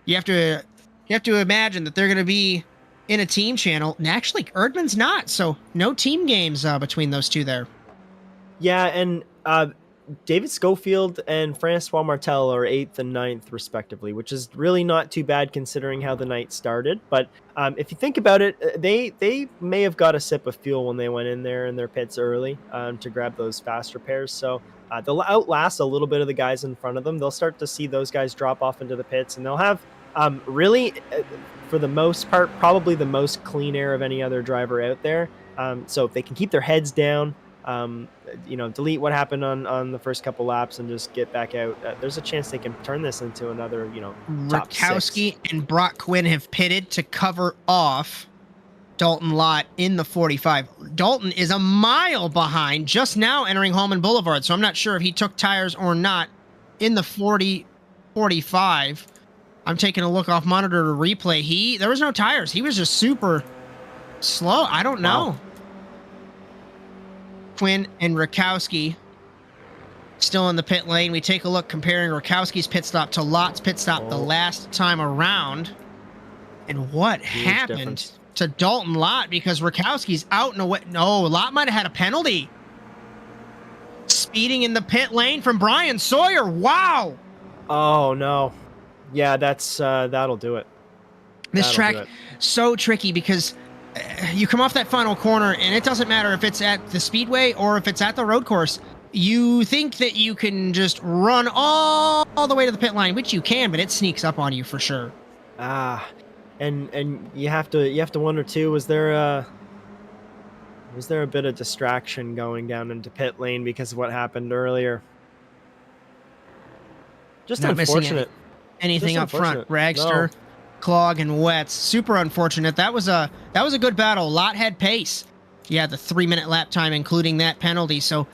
You have to you have to imagine that they're going to be in a team channel. And actually, Erdman's not, so no team games between those two there. Yeah, and David Schofield and Francois Martel are 8th and 9th, respectively, which is really not too bad considering how the night started. But if you think about it, they may have got a sip of fuel when they went in there in their pits early to grab those fast repairs. So they'll outlast a little bit of the guys in front of them. They'll start to see those guys drop off into the pits, and they'll have really, for the most part, probably the most clean air of any other driver out there. So if they can keep their heads down, delete what happened on the first couple laps and just get back out, there's a chance they can turn this into another, top Rakowski 6. and Brock Quinn have pitted to cover off Dalton Lott in the 45. Dalton is a mile behind, just now entering Holman Boulevard, so I'm not sure if he took tires or not in the 45. I'm taking a look off monitor to replay. There was no tires. He was just super slow. I don't know. Wow. Quinn and Rakowski still in the pit lane. We take a look comparing Rakowski's pit stop to Lott's pit stop the last time around. And what happened difference to Dalton Lott, because Rakowski's out and away. No, Lott might have had a penalty. Speeding in the pit lane from Bryan Sawyer. Wow. Oh, no. Yeah, that'll do it. This track, so tricky because you come off that final corner and it doesn't matter if it's at the speedway or if it's at the road course. You think that you can just run all the way to the pit line, which you can, but it sneaks up on you for sure. And you have to wonder too, was there a bit of distraction going down into pit lane because of what happened earlier? Just Not unfortunate. Anything up front. Ragster, Clog, and Wetz. Super unfortunate. That was a good battle. Lott had pace. Yeah, the 3-minute lap time, including that penalty. So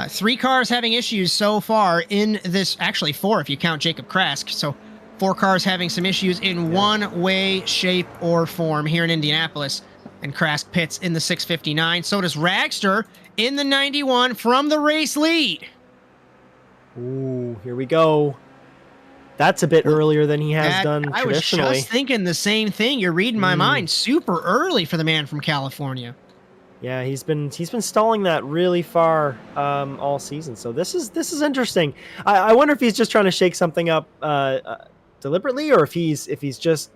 3 cars having issues so far in this. Actually, 4 if you count Jacob Krask. So 4 cars having some issues in one way, shape, or form here in Indianapolis. And Krask pits in the 659. So does Ragster in the 91 from the race lead. Ooh, here we go. That's a bit earlier than he has done traditionally. I was just thinking the same thing. You're reading my mind. Super early for the man from California. Yeah, he's been stalling that really far all season. So this is interesting. I wonder if he's just trying to shake something up deliberately, or if he's just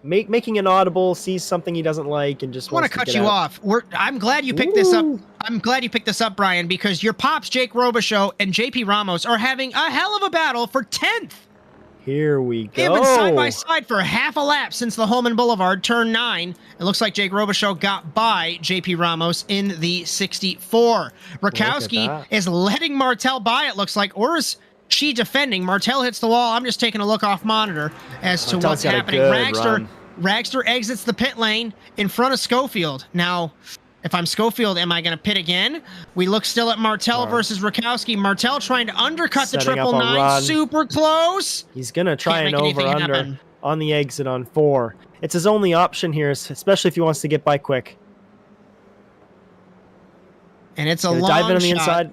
making an audible, sees something he doesn't like, and just wants to cut you off. I'm glad you picked this up. I'm glad you picked this up, Bryan, because your pops, Jake Robichaud and JP Ramos, are having a hell of a battle for 10th. Here we go. They have been side by side for half a lap since the Holman Boulevard turn 9. It looks like Jake Robichaud got by JP Ramos in the 64. Rakowski is letting Martel by, it looks like, or is she defending? Martel hits the wall. I'm just taking a look off monitor as to what's happening. Ragster exits the pit lane in front of Schofield. Now, if I'm Schofield, am I going to pit again? We look still at Martel versus Rakowski. Martel trying to undercut the 999. Super close. He's going to try an over-under on the exit on 4. It's his only option here, especially if he wants to get by quick. And it's a long dive in on the shot. Inside.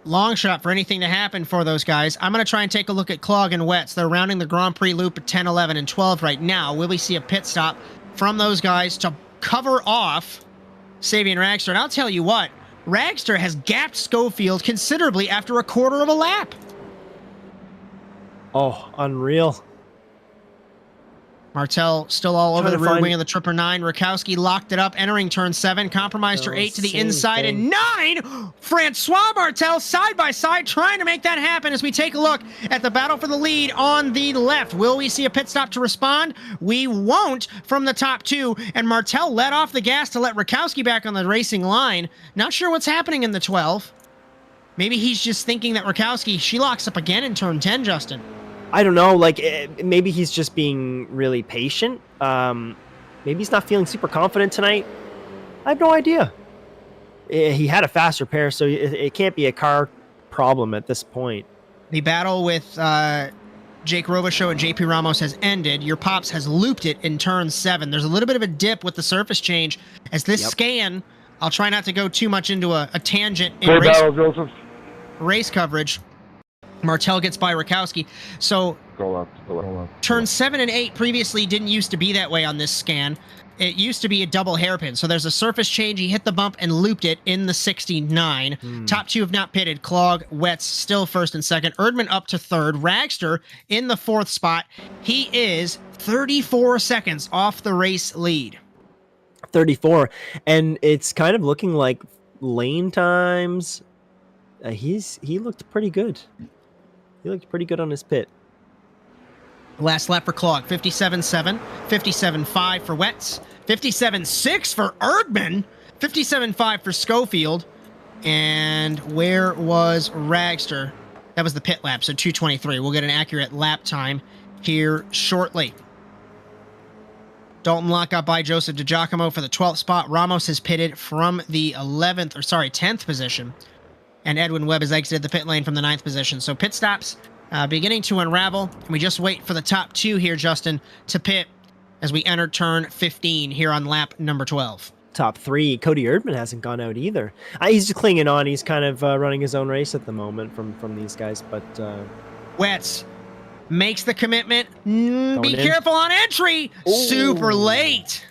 Long shot for anything to happen for those guys. I'm going to try and take a look at Clog and Wetz. They're rounding the Grand Prix loop at 10, 11, and 12 right now. Will we see a pit stop from those guys to cover off Sabian Ragster? And I'll tell you what, Ragster has gapped Schofield considerably after a quarter of a lap. Oh, unreal. Martel still all over the rear wing of the 999. Rakowski locked it up, entering turn 7, compromised her 8 to the inside, and 9! Francois Martel side by side trying to make that happen as we take a look at the battle for the lead on the left. Will we see a pit stop to respond? We won't from the top 2, and Martel let off the gas to let Rakowski back on the racing line. Not sure what's happening in the 12. Maybe he's just thinking that Rakowski, she locks up again in turn 10, Justin. I don't know, maybe he's just being really patient. Maybe he's not feeling super confident tonight. I have no idea. He had a fast repair, so it can't be a car problem at this point. The battle with Jake Robichaud and JP Ramos has ended. Your Pops has looped it in turn 7. There's a little bit of a dip with the surface change. As this scan, I'll try not to go too much into a tangent in race coverage. Martel gets by Rakowski. So Go up. turn 7 and 8 previously didn't used to be that way on this scan. It used to be a double hairpin. So there's a surface change. He hit the bump and looped it in the 69. Top two have not pitted. Clog, Wetz still first and second. Erdman up to third. Ragster in the fourth spot. He is 34 seconds off the race lead. 34. And it's kind of looking like lane times. He looked pretty good. He looked pretty good on his pit. Last lap for Clog, 57.7, 57.5 for Wetz, 57.6 for Erdman, 57.5 for Schofield, and where was Ragster? That was the pit lap, so 2:23. We'll get an accurate lap time here shortly. Dalton Locke got by Joseph DiGiacomo for the 12th spot. Ramos has pitted from the 10th position, and Edwin Webb has exited the pit lane from the 9th position. So pit stops beginning to unravel. And we just wait for the top two here, Justin, to pit as we enter turn 15 here on lap number 12. Top three. Cody Erdman hasn't gone out either. He's just clinging on. He's kind of running his own race at the moment from these guys. But Wetz makes the commitment. Be in. careful on entry. Ooh. Super late.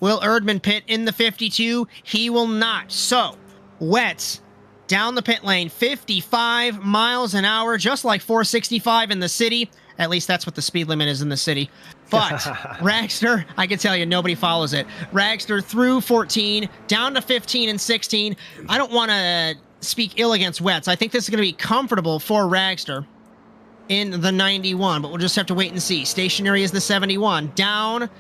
Will Erdman pit in the 52? He will not. So Wetz down the pit lane, 55 miles an hour, just like 465 in the city. At least that's what the speed limit is in the city. But Ragster, I can tell you, nobody follows it. Ragster through 14, down to 15 and 16. I don't want to speak ill against Wetz. I think this is going to be comfortable for Ragster in the 91, but we'll just have to wait and see. Stationary is the 71. Down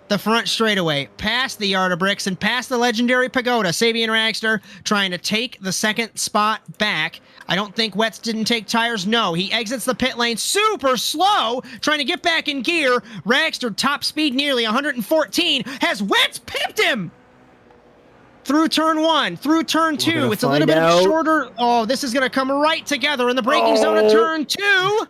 the front straightaway, past the Yard of Bricks and past the legendary Pagoda. Sabian Ragster trying to take the second spot back. I don't think Wetz didn't take tires. No, he exits the pit lane super slow, trying to get back in gear. Ragster top speed nearly 114. Has Wetz pipped him? Through turn 1, through turn 2. It's a little bit shorter. Oh, this is going to come right together in the braking zone of turn 2.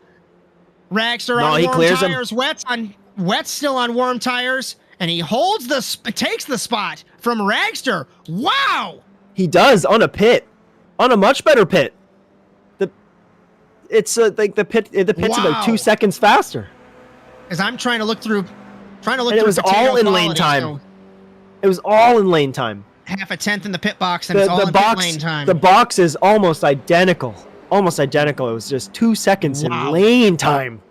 Ragster on warm tires. Wetz still on warm tires. And he takes the spot from Ragster. Wow! He does on a pit, on a much better pit. It's like the pit's about 2 seconds faster. As I'm trying to look through, it was all in lane time. So it was all in lane time. Half a tenth in the pit box, and it's all in pit lane time. The box is almost identical. Almost identical. It was just 2 seconds in lane time.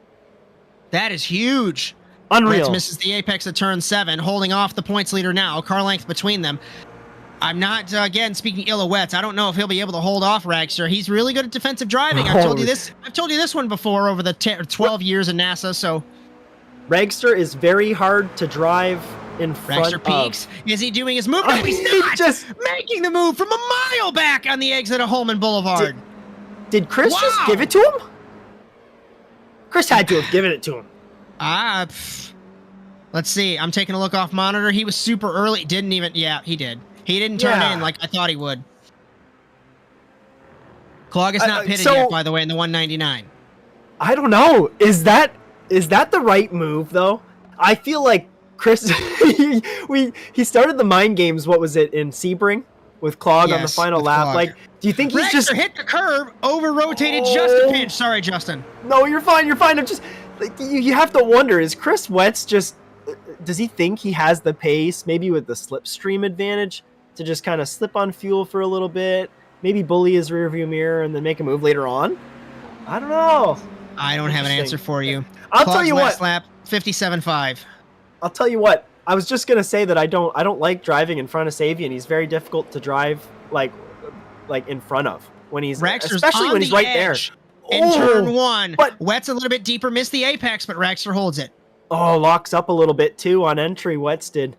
That is huge. Unreal. Mertz misses the apex at turn 7, holding off the points leader now. Car length between them. I'm not, again, speaking ill of Wetz. I don't know if he'll be able to hold off Ragster. He's really good at defensive driving. I've told you this one before over the 12 years in NASA, so. Ragster is very hard to drive in front of. Ragster peaks. Is he doing his move? No, he's not! Just making the move from a mile back on the exit of Holman Boulevard. Did Chris just give it to him? Chris had to have given it to him. Let's see. I'm taking a look off monitor. He was super early. Yeah, he did. He didn't turn in like I thought he would. Clog is not pitted yet, by the way, in the 199. I don't know. Is that the right move, though? I feel like Chris, he started the mind games, what was it, in Sebring with Clog on the final lap? Clog. Like, do you think he's just hit the curb, over-rotated just a pinch. Sorry, Justin. No, you're fine. I'm just, like, you have to wonder, is Chris Wetz just, does he think he has the pace, maybe with the slipstream advantage, to just kind of slip on fuel for a little bit, maybe bully his rearview mirror and then make a move later on? I don't know. I don't have an answer for you. I'll tell you what. Lap 57.5. I'll tell you what. I was just gonna say that I don't like driving in front of Sabian. He's very difficult to drive like in front of when he's especially when he's right there. In turn 1, but Wetz a little bit deeper, missed the apex, but Ragster holds it. Oh, locks up a little bit too on entry. Wetz did.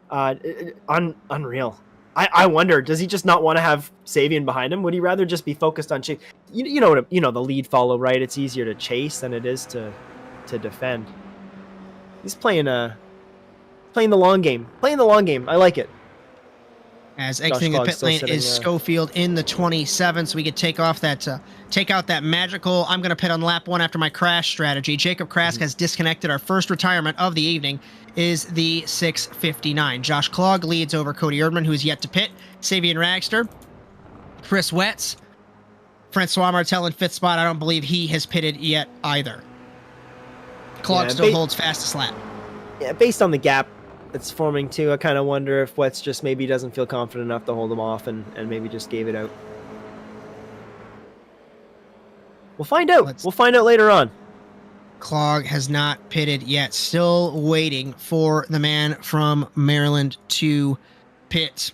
Unreal. I wonder, does he just not want to have Sabian behind him? Would he rather just be focused on chase? You know the lead follow, right? It's easier to chase than it is to defend. He's playing the long game. Playing the long game. I like it. As exiting the pit lane is Schofield in the 27, so we could take out that magical I'm going to pit on lap 1 after my crash strategy. Jacob Krask has disconnected. Our first retirement of the evening is the 6:59. Josh Clog leads over Cody Erdman, who is yet to pit. Sabian Ragster, Chris Wetz, Francois Martel in 5th spot. I don't believe he has pitted yet either. Clog Yeah, still holds fastest lap. Yeah, based on the gap that's forming too, I kind of wonder if Wetz just maybe doesn't feel confident enough to hold him off and maybe just gave it out. We'll find out. We'll find out later on. Clog has not pitted yet. Still waiting for the man from Maryland to pit.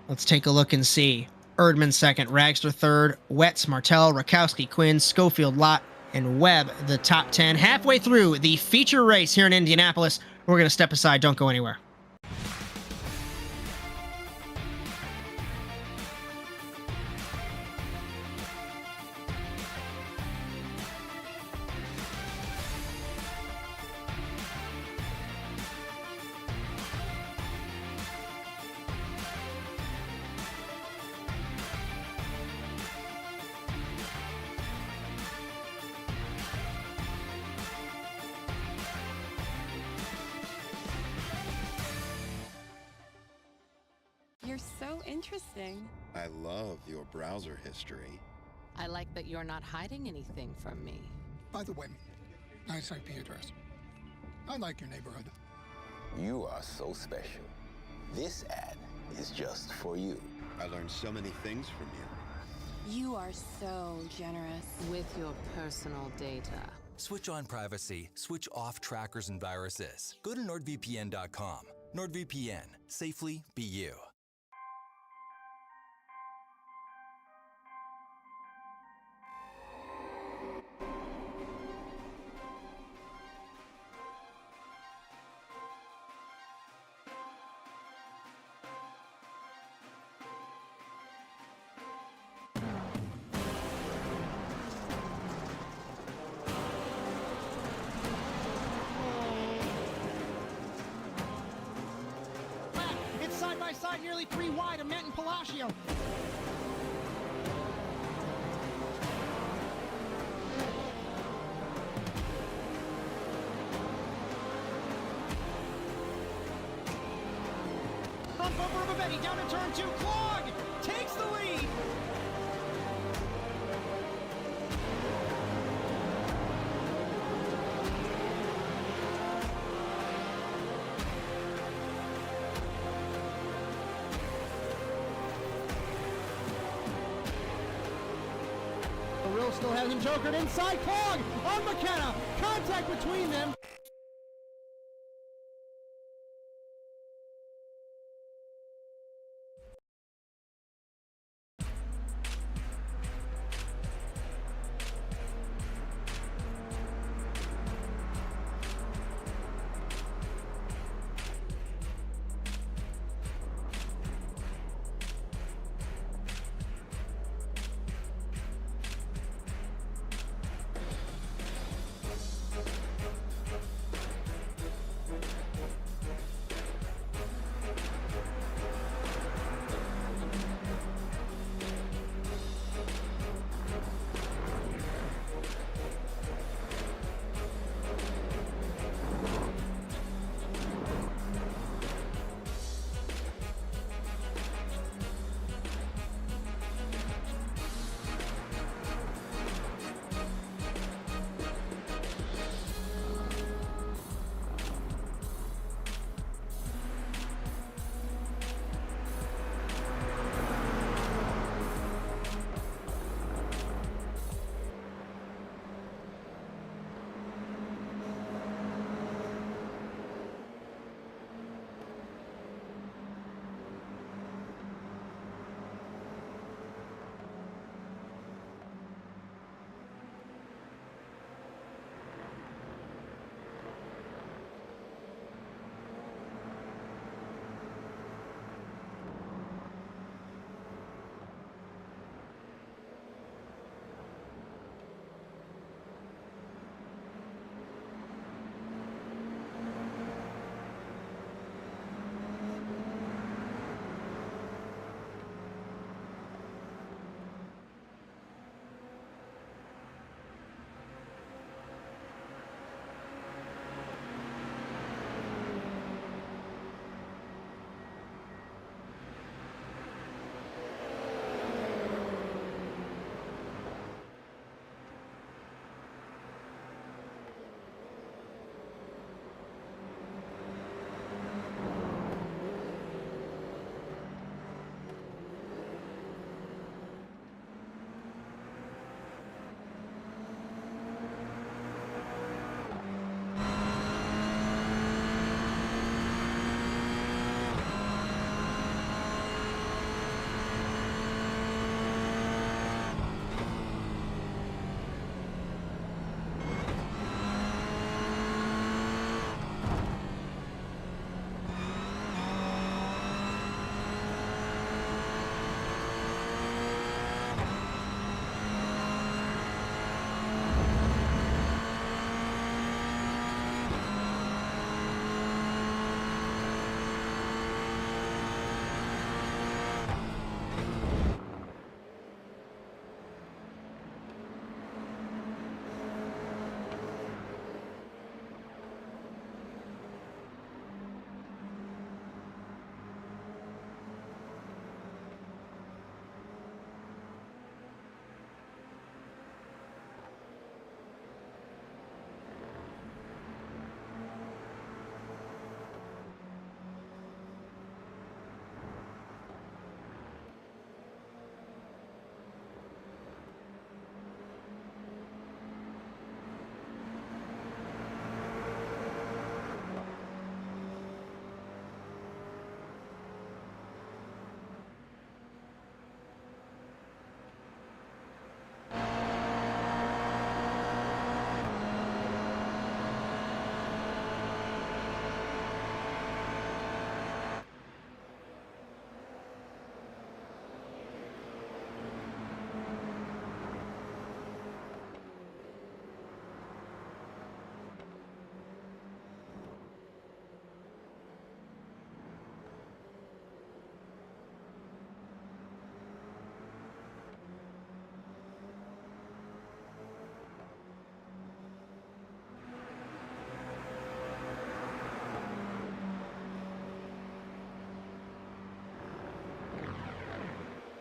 Let's take a look and see. Erdman 2nd, Ragster 3rd, Wetz, Martel, Rakowski, Quinn, Schofield, Lott, and Webb, the top 10. Halfway through the feature race here in Indianapolis. We're going to step aside. Don't go anywhere. You're so interesting. I love your browser history. I like that you're not hiding anything from me. By the way, nice IP address. I like your neighborhood. You are so special. This ad is just for you. I learned so many things from you. You are so generous with your personal data. Switch on privacy, switch off trackers and viruses. Go to nordvpn.com. NordVPN. Safely be you. It's side by side, nearly 3 wide of Met and Palacio. Front bumper of a Betty down to turn 2. Clog takes the lead. Real still has him jokered inside. Clog on McKenna. Contact between them.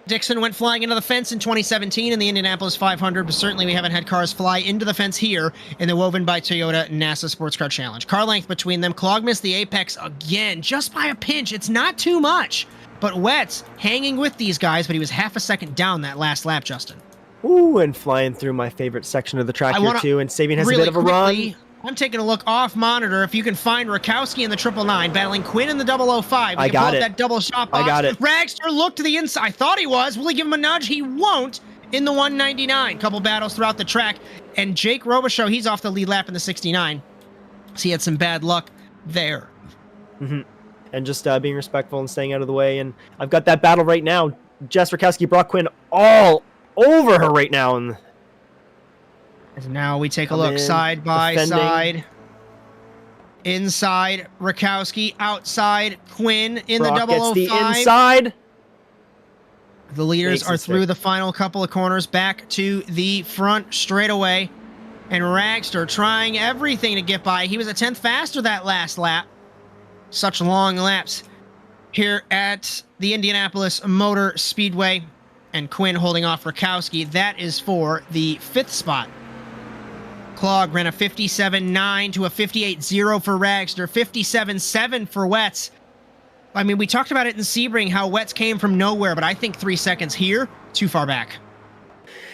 Dixon went flying into the fence in 2017 in the Indianapolis 500, but certainly we haven't had cars fly into the fence here in the Woven by Toyota NASA Sports Car Challenge. Car length between them. Clog missed the apex again, just by a pinch. It's not too much, but Wetz hanging with these guys, but he was half a second down that last lap, Justin. Ooh, and flying through my favorite section of the track here too, and Sabian has really a bit of a run. I'm taking a look off monitor. If you can find Rakowski in the 999, battling Quinn in the 005. I got it. That double shot box. I got it. Ragster looked to the inside. I thought he was. Will he give him a nudge? He won't in the 199. Couple battles throughout the track. And Jake Robichaud, he's off the lead lap in the 69. So he had some bad luck there. Mm-hmm. And just being respectful and staying out of the way. And I've got that battle right now. Jess Rakowski, Brock Quinn all over her right now. And as now we take a look side by side. Inside, Rakowski. Outside, Quinn in Brock the 005. gets the inside. The leaders are through the final couple of corners, back to the front straightaway. And Ragster trying everything to get by. He was a 10th faster that last lap. Such long laps here at the Indianapolis Motor Speedway. And Quinn holding off Rakowski. That is for the 5th spot. Clog ran a 57.9 to a 58.0 for Ragster, 57.7 for Wetz. I mean, we talked about it in Sebring, how Wetz came from nowhere, but I think 3 seconds here, too far back.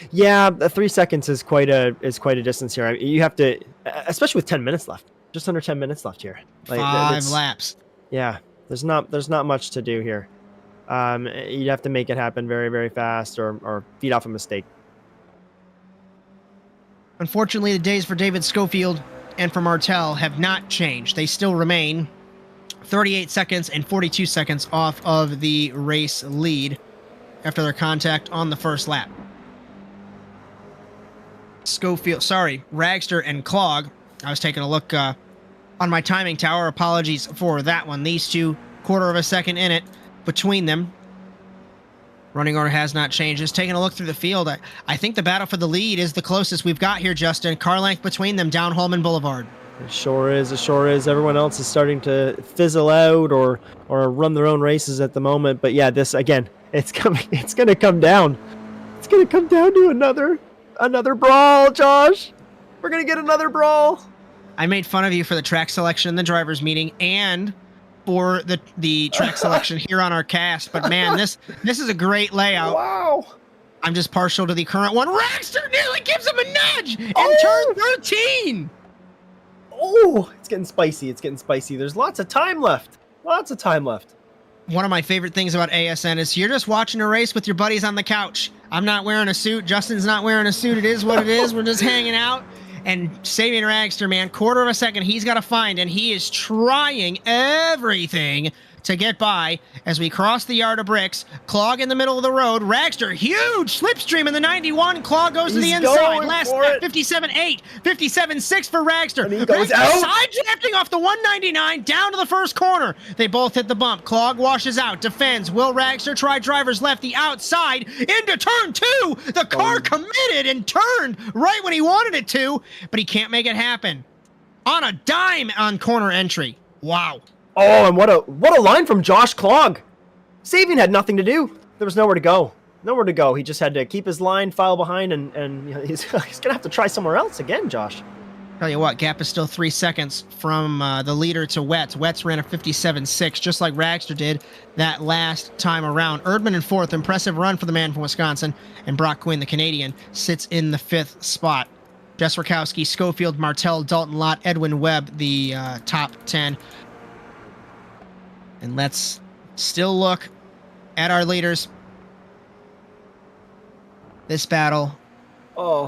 Yeah, the 3 seconds is quite a distance here. I mean, you have to, especially with 10 minutes left, just under 10 minutes left here. Like, 5 laps. Yeah, there's not much to do here. You'd have to make it happen very, very fast, or feed off a mistake. Unfortunately, the days for David Schofield and for Martel have not changed. They still remain 38 seconds and 42 seconds off of the race lead after their contact on the first lap. Ragster and Clog. I was taking a look on my timing tower. Apologies for that one. These two, 1/4 of a second in it between them. Running order has not changed. Just taking a look through the field, I think the battle for the lead is the closest we've got here, Justin. Car length between them down Holman Boulevard. It sure is. It sure is. Everyone else is starting to fizzle out or run their own races at the moment. But yeah, this again, it's coming. It's going to come down. It's going to come down to another brawl, Josh. We're going to get another brawl. I made fun of you for the track selection in the drivers' meeting and for the track selection here on our cast, but man, this is a great layout. Wow. I'm just partial to the current one. Ragster nearly gives him a nudge in turn 13. Oh, it's getting spicy. It's getting spicy. There's lots of time left. Lots of time left. One of my favorite things about ASN is you're just watching a race with your buddies on the couch. I'm not wearing a suit. Justin's not wearing a suit. It is what it is. We're just hanging out. And Sabian Ragster, man, 1/4 of a second he's got to find, and he is trying everything to get by as we cross the yard of bricks. Clog in the middle of the road. Ragster, huge slipstream in the 91. Clog goes to the inside. Last lap, 57.8, 57.6 for Ragster. And he goes out. Side drafting off the 199 down to the first corner. They both hit the bump. Clog washes out, defends. Will Ragster try driver's left, the outside into turn 2. The car committed and turned right when he wanted it to, but he can't make it happen. On a dime on corner entry. Wow. Oh, and what a line from Josh Clog. Sabian had nothing to do. There was nowhere to go. Nowhere to go. He just had to keep his line, file behind, and you know, he's going to have to try somewhere else again, Josh. Tell you what, gap is still 3 seconds from the leader to Wetz. Wetz ran a 57.6, just like Ragster did that last time around. Erdman in 4th. Impressive run for the man from Wisconsin. And Brock Quinn, the Canadian, sits in the 5th spot. Jess Rakowski, Schofield, Martel, Dalton Lott, Edwin Webb, the top 10. And let's still look at our leaders. This battle,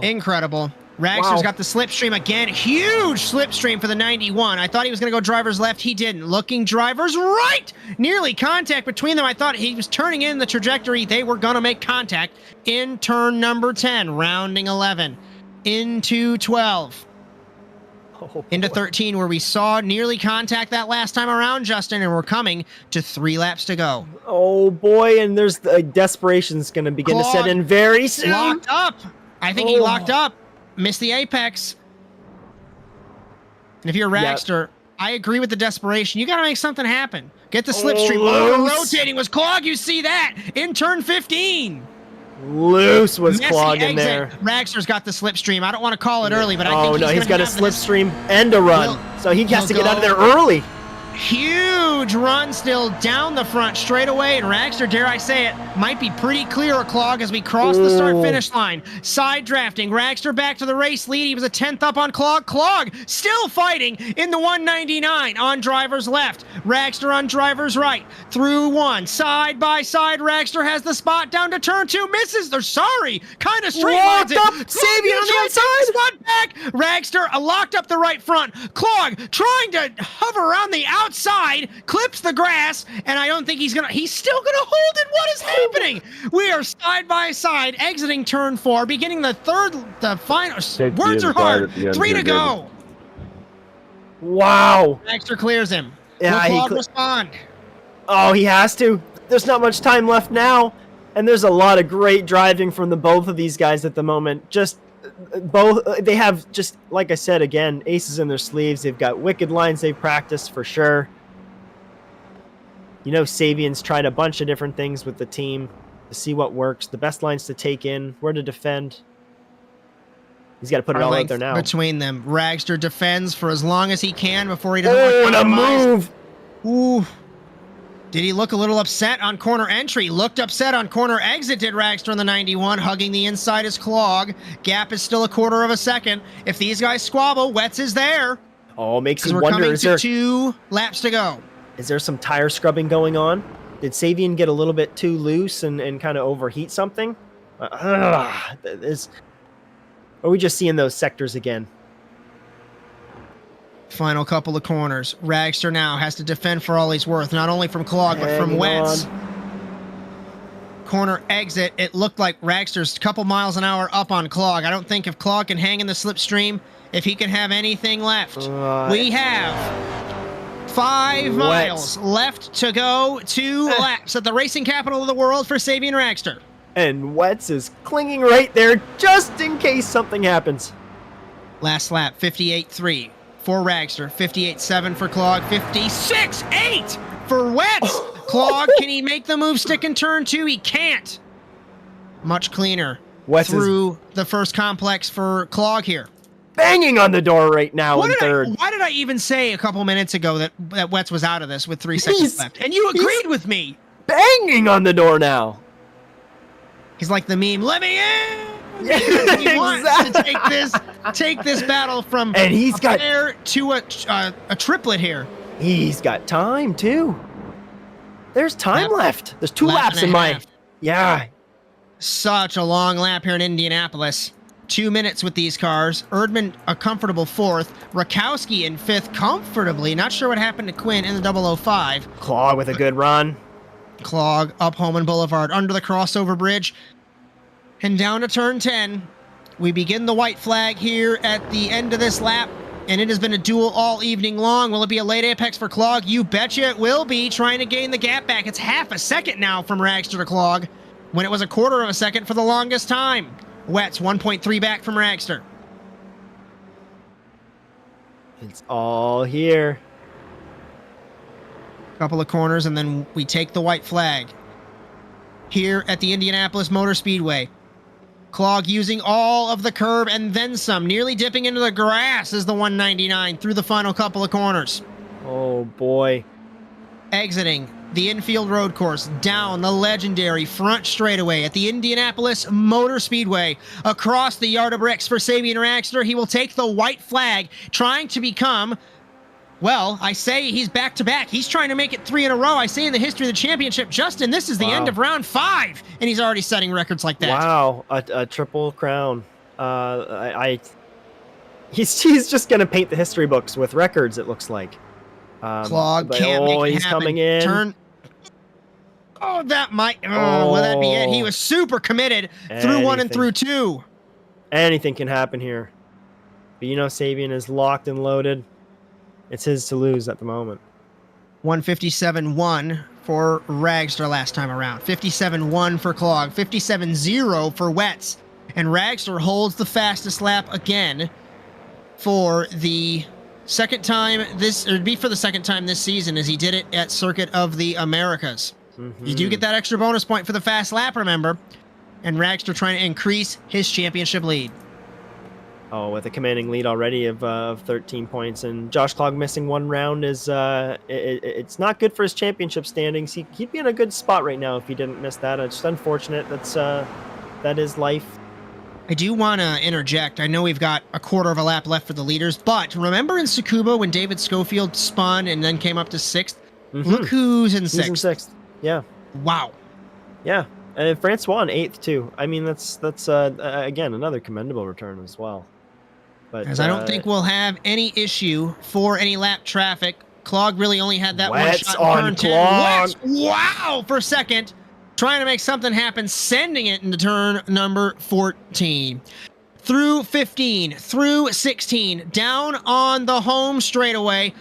incredible. Ragster's got the slipstream again. Huge slipstream for the 91. I thought he was going to go driver's left. He didn't. Looking driver's right. Nearly contact between them. I thought he was turning in the trajectory. They were going to make contact in turn number 10, rounding 11, into 12. Into 13, where we saw nearly contact that last time around, Justin, and we're coming to 3 laps to go. Oh, boy, and there's desperation's going to begin to set in very soon. Locked up. I think he locked up. Missed the apex. And if you're Ragster, I agree with the desperation. You got to make something happen. Get the slipstream. Oh, rotating was Clog. You see that in turn 15. Loose was Messy Clog in exit. there. Ragster's got the slipstream. I don't want to call it early, but I think he's got a gonna have this slipstream and a run. So he has to get out of there early. Huge run still down the front straightaway, and Ragster, dare I say it, might be pretty clear of Clog as we cross the start-finish line. Side drafting, Ragster back to the race lead. He was a 10th up on Clog. Clog still fighting in the 199 on driver's left. Ragster on driver's right. Through one, side by side. Ragster has the spot down to turn 2. Misses. They're sorry. Kind of straight lines it. Locked up. Savior on the outside. Spot back. Ragster locked up the right front. Clog trying to hover around the outside, clips the grass, and I don't think he's still gonna hold it. What is happening? We are side by side, exiting turn 4, beginning the final. Words are hard. 3 to go. Wow. Ragster clears him. Yeah, Will Clog respond? Oh, he has to. There's not much time left now, and there's a lot of great driving from both of these guys at the moment. Just they have, just like I said again, aces in their sleeves. They've got wicked lines they've practiced for sure. You know, Sabian's tried a bunch of different things with the team to see what works, the best lines to take in, where to defend. He's got to put it all out there now. Between them, Ragster defends for as long as he can before he doesn't. Oh, and a move! Ooh. Did he look a little upset on corner entry? Looked upset on corner exit, did Ragster on the 91, hugging the inside is Clog. Gap is still a quarter of a second. If these guys squabble, Wets is there. Oh, makes you we're wonder, coming to 2 laps to go. Is there some tire scrubbing going on? Did Savian get a little bit too loose and kind of overheat something? Are we just seeing those sectors again? Final couple of corners. Ragster now has to defend for all he's worth, not only from Clog, but from Wets. Corner exit, it looked like Ragster's a couple miles an hour up on Clog. I don't think if Clog can hang in the slipstream, if he can have anything left. We have 5 miles left to go, 2 laps at the racing capital of the world for Sabian Ragster. And Wets is clinging right there just in case something happens. Last lap, 58.3 for Ragster, 58.7 for Clog, 56.8 for Wets. Clog, can he make the move stick in turn 2? He can't. Much cleaner through the first complex for Clog here. Banging on the door right now in third. Why did I even say a couple minutes ago that Wets was out of this with 3 seconds left? And you agreed with me. Banging on the door now. He's like the meme, let me in! Yeah, he wants to take this battle from and he's got pair to a triplet here. He's got time too. There's time left. There's 2 laps in my. Yeah. Such a long lap here in Indianapolis. 2 minutes with these cars. Erdman a comfortable 4th. Rakowski in 5th comfortably. Not sure what happened to Quinn in the 005. Clog with a good run. Clog up Holman Boulevard under the crossover bridge. And down to turn 10. We begin the white flag here at the end of this lap. And it has been a duel all evening long. Will it be a late apex for Clog? You betcha it will be, trying to gain the gap back. It's half a second now from Ragster to Clog, when it was a quarter of a second for the longest time. Wets 1.3 back from Ragster. It's all here. Couple of corners, and then we take the white flag. Here at the Indianapolis Motor Speedway. Clog using all of the curb and then some, nearly dipping into the grass as the 199 through the final couple of corners. Oh boy. Exiting the infield road course down the legendary front straightaway at the Indianapolis Motor Speedway. Across the yard of bricks for Sabian Ragster. He will take the white flag, trying to become, well, I say he's back-to-back. He's trying to make it 3 in a row. I say in the history of the championship, Justin, this is the end of round 5, and he's already setting records like that. Wow, a triple crown. He's just going to paint the history books with records, it looks like. Clog can't make it he's happen. Coming in. Oh, that might... will that be it? He was super committed through 1 and through 2. Anything can happen here. But you know Sabian is locked and loaded. It's his to lose at the moment. 157.1 for Ragster last time around. 57.1 for Clog. 57.0 for Wets. And Ragster holds the fastest lap again for the Second time this, or it'd be for the second time this season, as he did it at Circuit of the Americas. You do get that extra bonus point for the fast lap, remember, and Ragster trying to increase his championship lead. Oh, with a commanding lead already of 13 points, and Josh Clog missing one round is it's not good for his championship standings. He'd be in a good spot right now if he didn't miss that. It's just unfortunate. That is life. I do want to interject. I know we've got a quarter of a lap left for the leaders, but remember in Tsukuba when David Schofield spun and then came up to 6th? Look who's in 6th. He's in 6th. Yeah. Wow. Yeah. And Francois in 8th too. I mean, that's again another commendable return as well. But as I don't think we'll have any issue for any lap traffic. Clog really only had that one shot in turn 10. Wets, wow, for second. Trying to make something happen, sending it into turn number 14. Through 15, through 16, down on the home straightaway.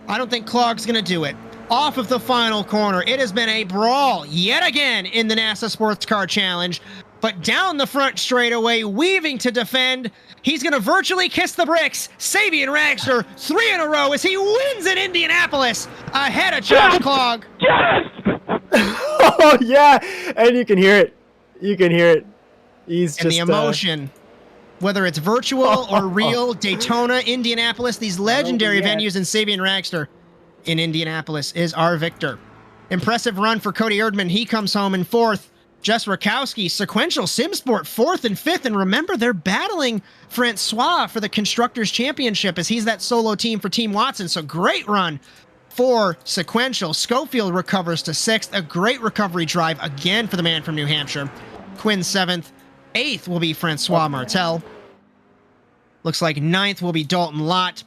I don't think Clog's going to do it. Off of the final corner. It has been a brawl yet again in the NASA Sports Car Challenge. But down the front straightaway, weaving to defend. He's going to virtually kiss the bricks. Sabian Ragster, 3 in a row as he wins in Indianapolis ahead of Josh Clog. Yes! Oh, yeah. And you can hear it. You can hear it. He's and just... the emotion, whether it's virtual or real, Daytona, Indianapolis, these legendary venues, and Sabian Ragster in Indianapolis is our victor. Impressive run for Cody Erdman. He comes home in 4th. Jess Rakowski, Sequential Simsport, 4th and 5th. And remember, they're battling Francois for the Constructors' Championship as he's that solo team for Team Watson. So great run for Sequential. Schofield recovers to 6th. A great recovery drive again for the man from New Hampshire. Quinn 7th. 8th will be Francois Martel. Looks like 9th will be Dalton Lott.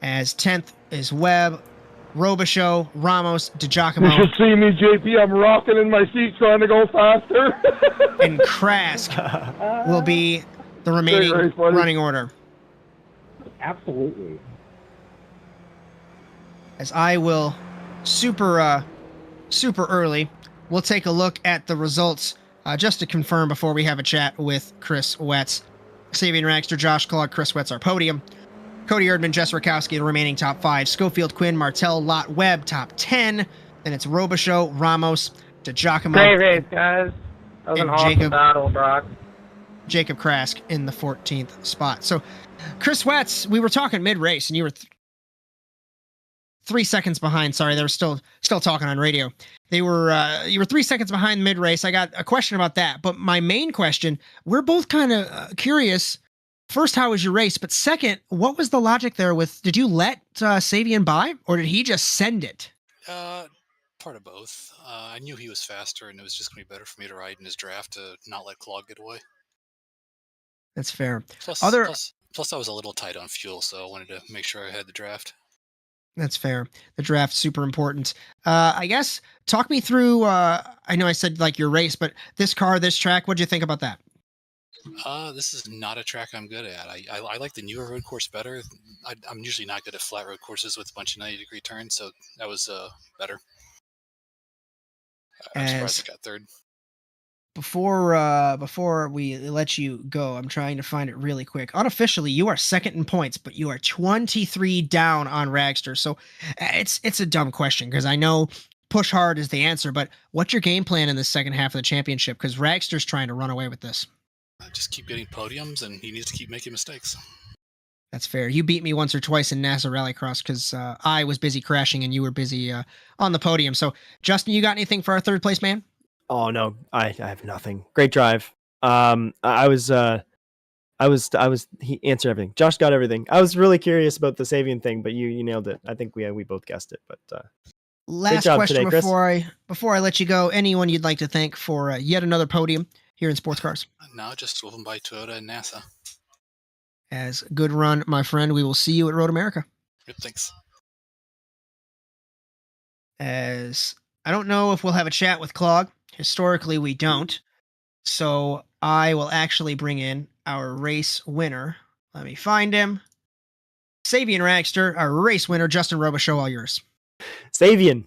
As 10th is Webb, Robichaud, Ramos, DiGiacomo. You should see me, JP. I'm rocking in my seat trying to go faster. And Krask will be the remaining running order. Absolutely. As I will super early, we'll take a look at the results just to confirm before we have a chat with Chris Wetz. Sabian Ragster, Josh Clog, Chris Wetz, our podium. Cody Erdman, Jess Rakowski, the remaining top 5. Schofield, Quinn, Martel, Lott, Webb, top 10. Then it's Robichaud, Ramos, DiGiacomo. Great race, guys. That was an awesome battle, Brock. Jacob Krask in the 14th spot. So, Chris Wetz, we were talking mid-race, and you were 3 seconds behind. Sorry, they were still talking on radio. You were 3 seconds behind mid-race. I got a question about that. But my main question, we're both kind of curious. First, how was your race? But second, what was the logic there with, did you let Sabian by, or did he just send it? Part of both. I knew he was faster, and it was just going to be better for me to ride in his draft to not let Clog get away. That's fair. Plus, I was a little tight on fuel, so I wanted to make sure I had the draft. That's fair. The draft's super important. I guess, talk me through, I know I said like your race, but this car, this track, what'd you think about that? This is not a track I'm good at. I like the newer road course better. I'm usually not good at flat road courses with a bunch of 90-degree turns, so that was better. I'm surprised I got third. Before we let you go, I'm trying to find it really quick. Unofficially, you are second in points, but you are 23 down on Ragster. So it's a dumb question because I know push hard is the answer, but what's your game plan in the second half of the championship? Because Ragster's trying to run away with this. Just keep getting podiums, and he needs to keep making mistakes. That's fair. You beat me once or twice in NASA Rallycross because I was busy crashing and you were busy on the podium. So, Justin, you got anything for our third place man? Oh no, I have nothing. Great drive. He answered everything. Josh got everything. I was really curious about the Sabian thing, but you nailed it. I think we both guessed it. But last question today, before I let you go, anyone you'd like to thank for yet another podium here in sports cars? No, just driven by Toyota and NASA. As good run, my friend. We will see you at Road America. Yep, thanks. As I don't know if we'll have a chat with Clog. Historically, we don't. So I will actually bring in our race winner. Let me find him. Sabian Ragster, our race winner, Justin Robichaud, all yours. Sabian,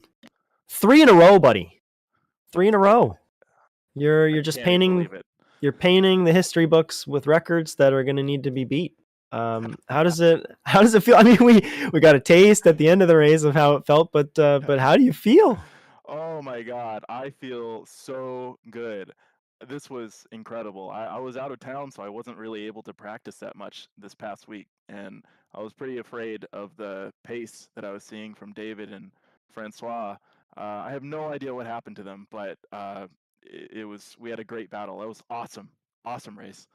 3 in a row, buddy. 3 in a row. You're just painting. You're painting the history books with records that are going to need to be beat. How does it feel? I mean, we got a taste at the end of the race of how it felt, but how do you feel? Oh my God, I feel so good. This was incredible. I was out of town, so I wasn't really able to practice that much this past week, and I was pretty afraid of the pace that I was seeing from David and Francois. I have no idea what happened to them, but we had a great battle. It was awesome, awesome race.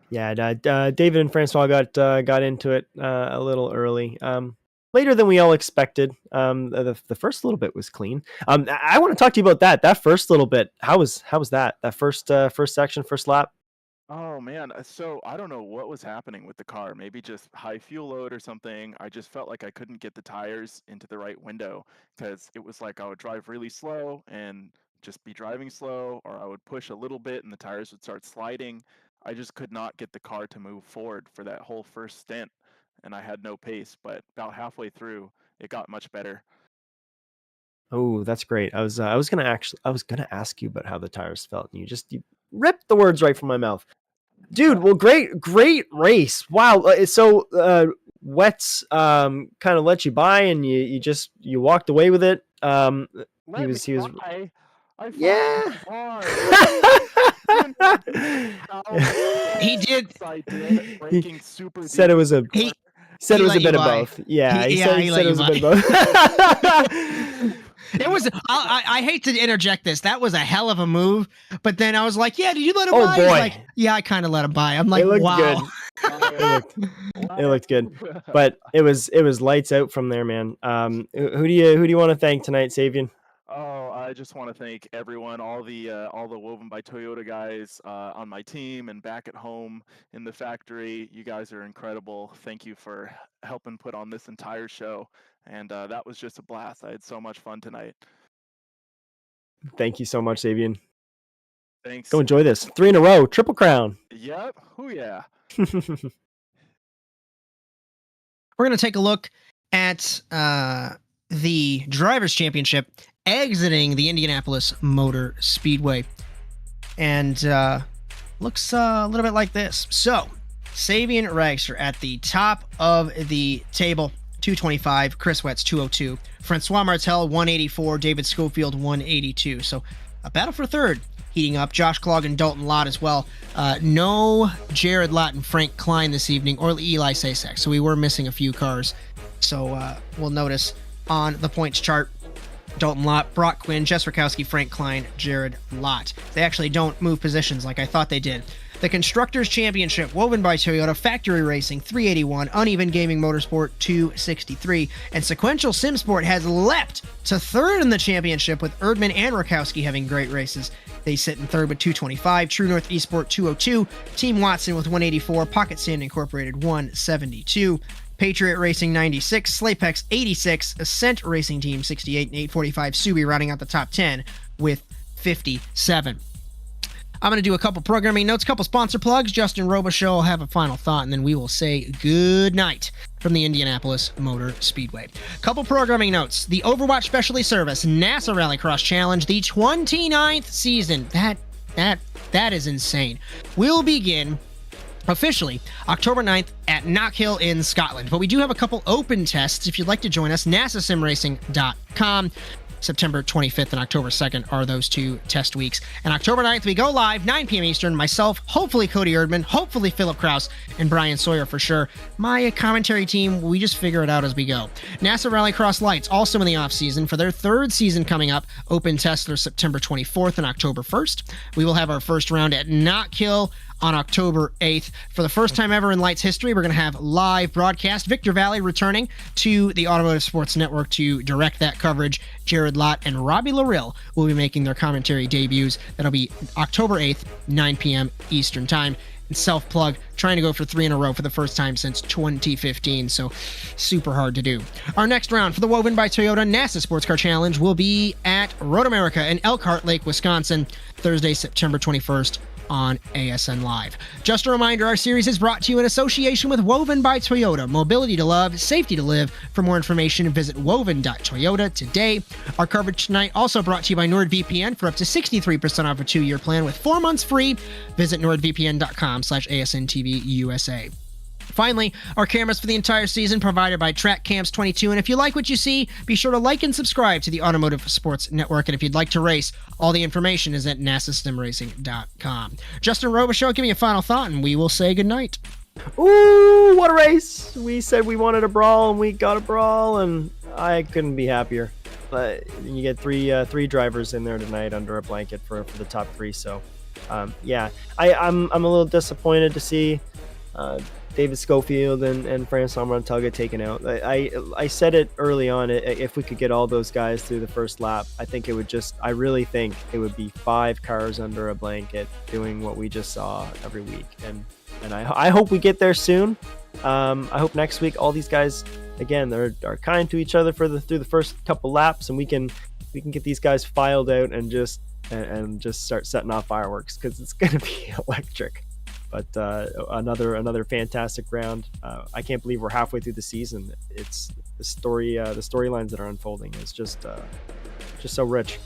Yeah, David and Francois got into it a little early. Later than we all expected. The first little bit was clean. I want to talk to you about that first little bit. How was that? That first section, first lap? Oh man, so I don't know what was happening with the car. Maybe just high fuel load or something. I just felt like I couldn't get the tires into the right window because it was like I would drive really slow and just be driving slow, or I would push a little bit and the tires would start sliding. I just could not get the car to move forward for that whole first stint, and I had no pace, but about halfway through, it got much better. Oh, that's great. I was gonna ask you about how the tires felt, and you ripped the words right from my mouth, dude. Well, great race. Wow. So Wets kind of let you by, and you walked away with it. He was yeah. He did. He said it was a bit of both. Yeah, he said it was a bit of both. It was. I hate to interject this. That was a hell of a move. But then I was like, "Yeah, did you let him by?" Boy. He's like, "Yeah, I kind of let him by." I'm like, "Wow." It looked good, but it was lights out from there, man. Who do you want to thank tonight, Savian? Oh, I just want to thank everyone, all the Woven by Toyota guys on my team and back at home in the factory. You guys are incredible. Thank you for helping put on this entire show. And that was just a blast. I had so much fun tonight. Thank you so much, Savian. Thanks. Go enjoy this. 3 in a row, Triple Crown. Yep. Oh yeah. We're going to take a look at the Drivers' Championship exiting the Indianapolis Motor Speedway. And looks a little bit like this. So, Savian Ragster at the top of the table, 225, Chris Wetz 202, Francois Martel 184, David Schofield 182. So, a battle for third heating up. Josh Clogg and Dalton Lott as well. No Jared Lott and Frank Klein this evening, or Eli Sasak. So we were missing a few cars. So we'll notice on the points chart, Dalton Lott, Brock Quinn, Jess Rakowski, Frank Klein, Jared Lott. They actually don't move positions like I thought they did. The Constructors' Championship, Woven by Toyota, Factory Racing 381, Uneven Gaming Motorsport 263, and Sequential SimSport has leapt to third in the championship with Erdman and Rakowski having great races. They sit in third with 225, True North Esports 202, Team Watson with 184, Pocket Sand Incorporated 172, Patriot Racing 96, Slapex 86, Ascent Racing Team 68, and 845 Subi rounding out the top 10 with 57. I'm going to do a couple programming notes, couple sponsor plugs. Justin Robichaud will have a final thought, and then we will say good night from the Indianapolis Motor Speedway. Couple programming notes. The Overwatch Specialty Service NASA Rallycross Challenge, the 29th season. That is insane. Will begin officially October 9th at Knockhill in Scotland. But we do have a couple open tests. If you'd like to join us, nasasimracing.com. September 25th and October 2nd are those two test weeks. And October 9th, we go live, 9 p.m. Eastern. Myself, hopefully Cody Erdman, hopefully Philip Kraus, and Bryan Sawyer for sure. My commentary team, we just figure it out as we go. NASA Rallycross Lights, also in the off-season, for their third season coming up. Open tests are September 24th and October 1st. We will have our first round at Knockhill on October 8th. For the first time ever in Lights history, we're going to have live broadcast. Victor Valley returning to the Automotive Sports Network to direct that coverage. Jared Lott and Robbie Larill will be making their commentary debuts. That'll be October 8th, 9 p.m. Eastern Time. And self-plug, trying to go for 3 in a row for the first time since 2015, so super hard to do. Our next round for the Woven by Toyota NASA Sports Car Challenge will be at Road America in Elkhart Lake, Wisconsin, Thursday, September 21st. On ASN Live. Just a reminder, our series is brought to you in association with Woven by Toyota. Mobility to love, safety to live. For more information, visit woven.toyota today. Our coverage tonight also brought to you by NordVPN for up to 63% off a 2-year plan with 4 months free. Visit nordvpn.com/ASNTVUSA. Finally, our cameras for the entire season provided by Track Cams 22. And if you like what you see, be sure to like and subscribe to the Automotive Sports Network. And if you'd like to race, all the information is at NASASimRacing.com. Justin Robichaud, give me a final thought, and we will say goodnight. Ooh, what a race! We said we wanted a brawl, and we got a brawl, and I couldn't be happier. But you get three drivers in there tonight under a blanket for the top three. So, yeah, I'm a little disappointed to see David Schofield and Francois Montalga taken out. I said it early on. If we could get all those guys through the first lap, I really think it would be 5 cars under a blanket doing what we just saw every week. And I hope we get there soon. I hope next week all these guys again are kind to each other through the first couple laps, and we can get these guys filed out and just start setting off fireworks, because it's going to be electric. But another fantastic round. I can't believe we're halfway through the season. It's the storylines that are unfolding is just so rich.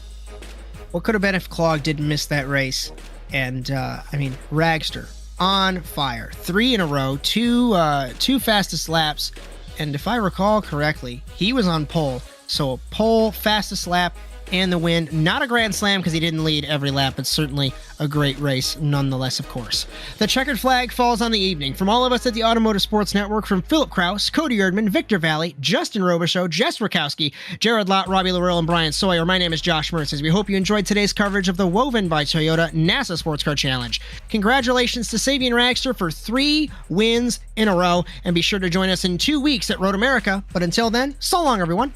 What could have been if Clog didn't miss that race? And Ragster on fire, 3 in a row, two fastest laps, and if I recall correctly, he was on pole. So pole, fastest lap, and the win. Not a grand slam because he didn't lead every lap, but certainly a great race nonetheless, of course. The checkered flag falls on the evening. From all of us at the Automotive Sports Network, from Philip Kraus, Cody Erdman, Victor Valley, Justin Robichaud, Jess Rakowski, Jared Lott, Robbie Laurel, and Bryan Sawyer, my name is Josh Mertz. We hope you enjoyed today's coverage of the Woven by Toyota NASA Sports Car Challenge. Congratulations to Sabian Ragster for 3 wins in a row, and be sure to join us in 2 weeks at Road America. But until then, so long, everyone.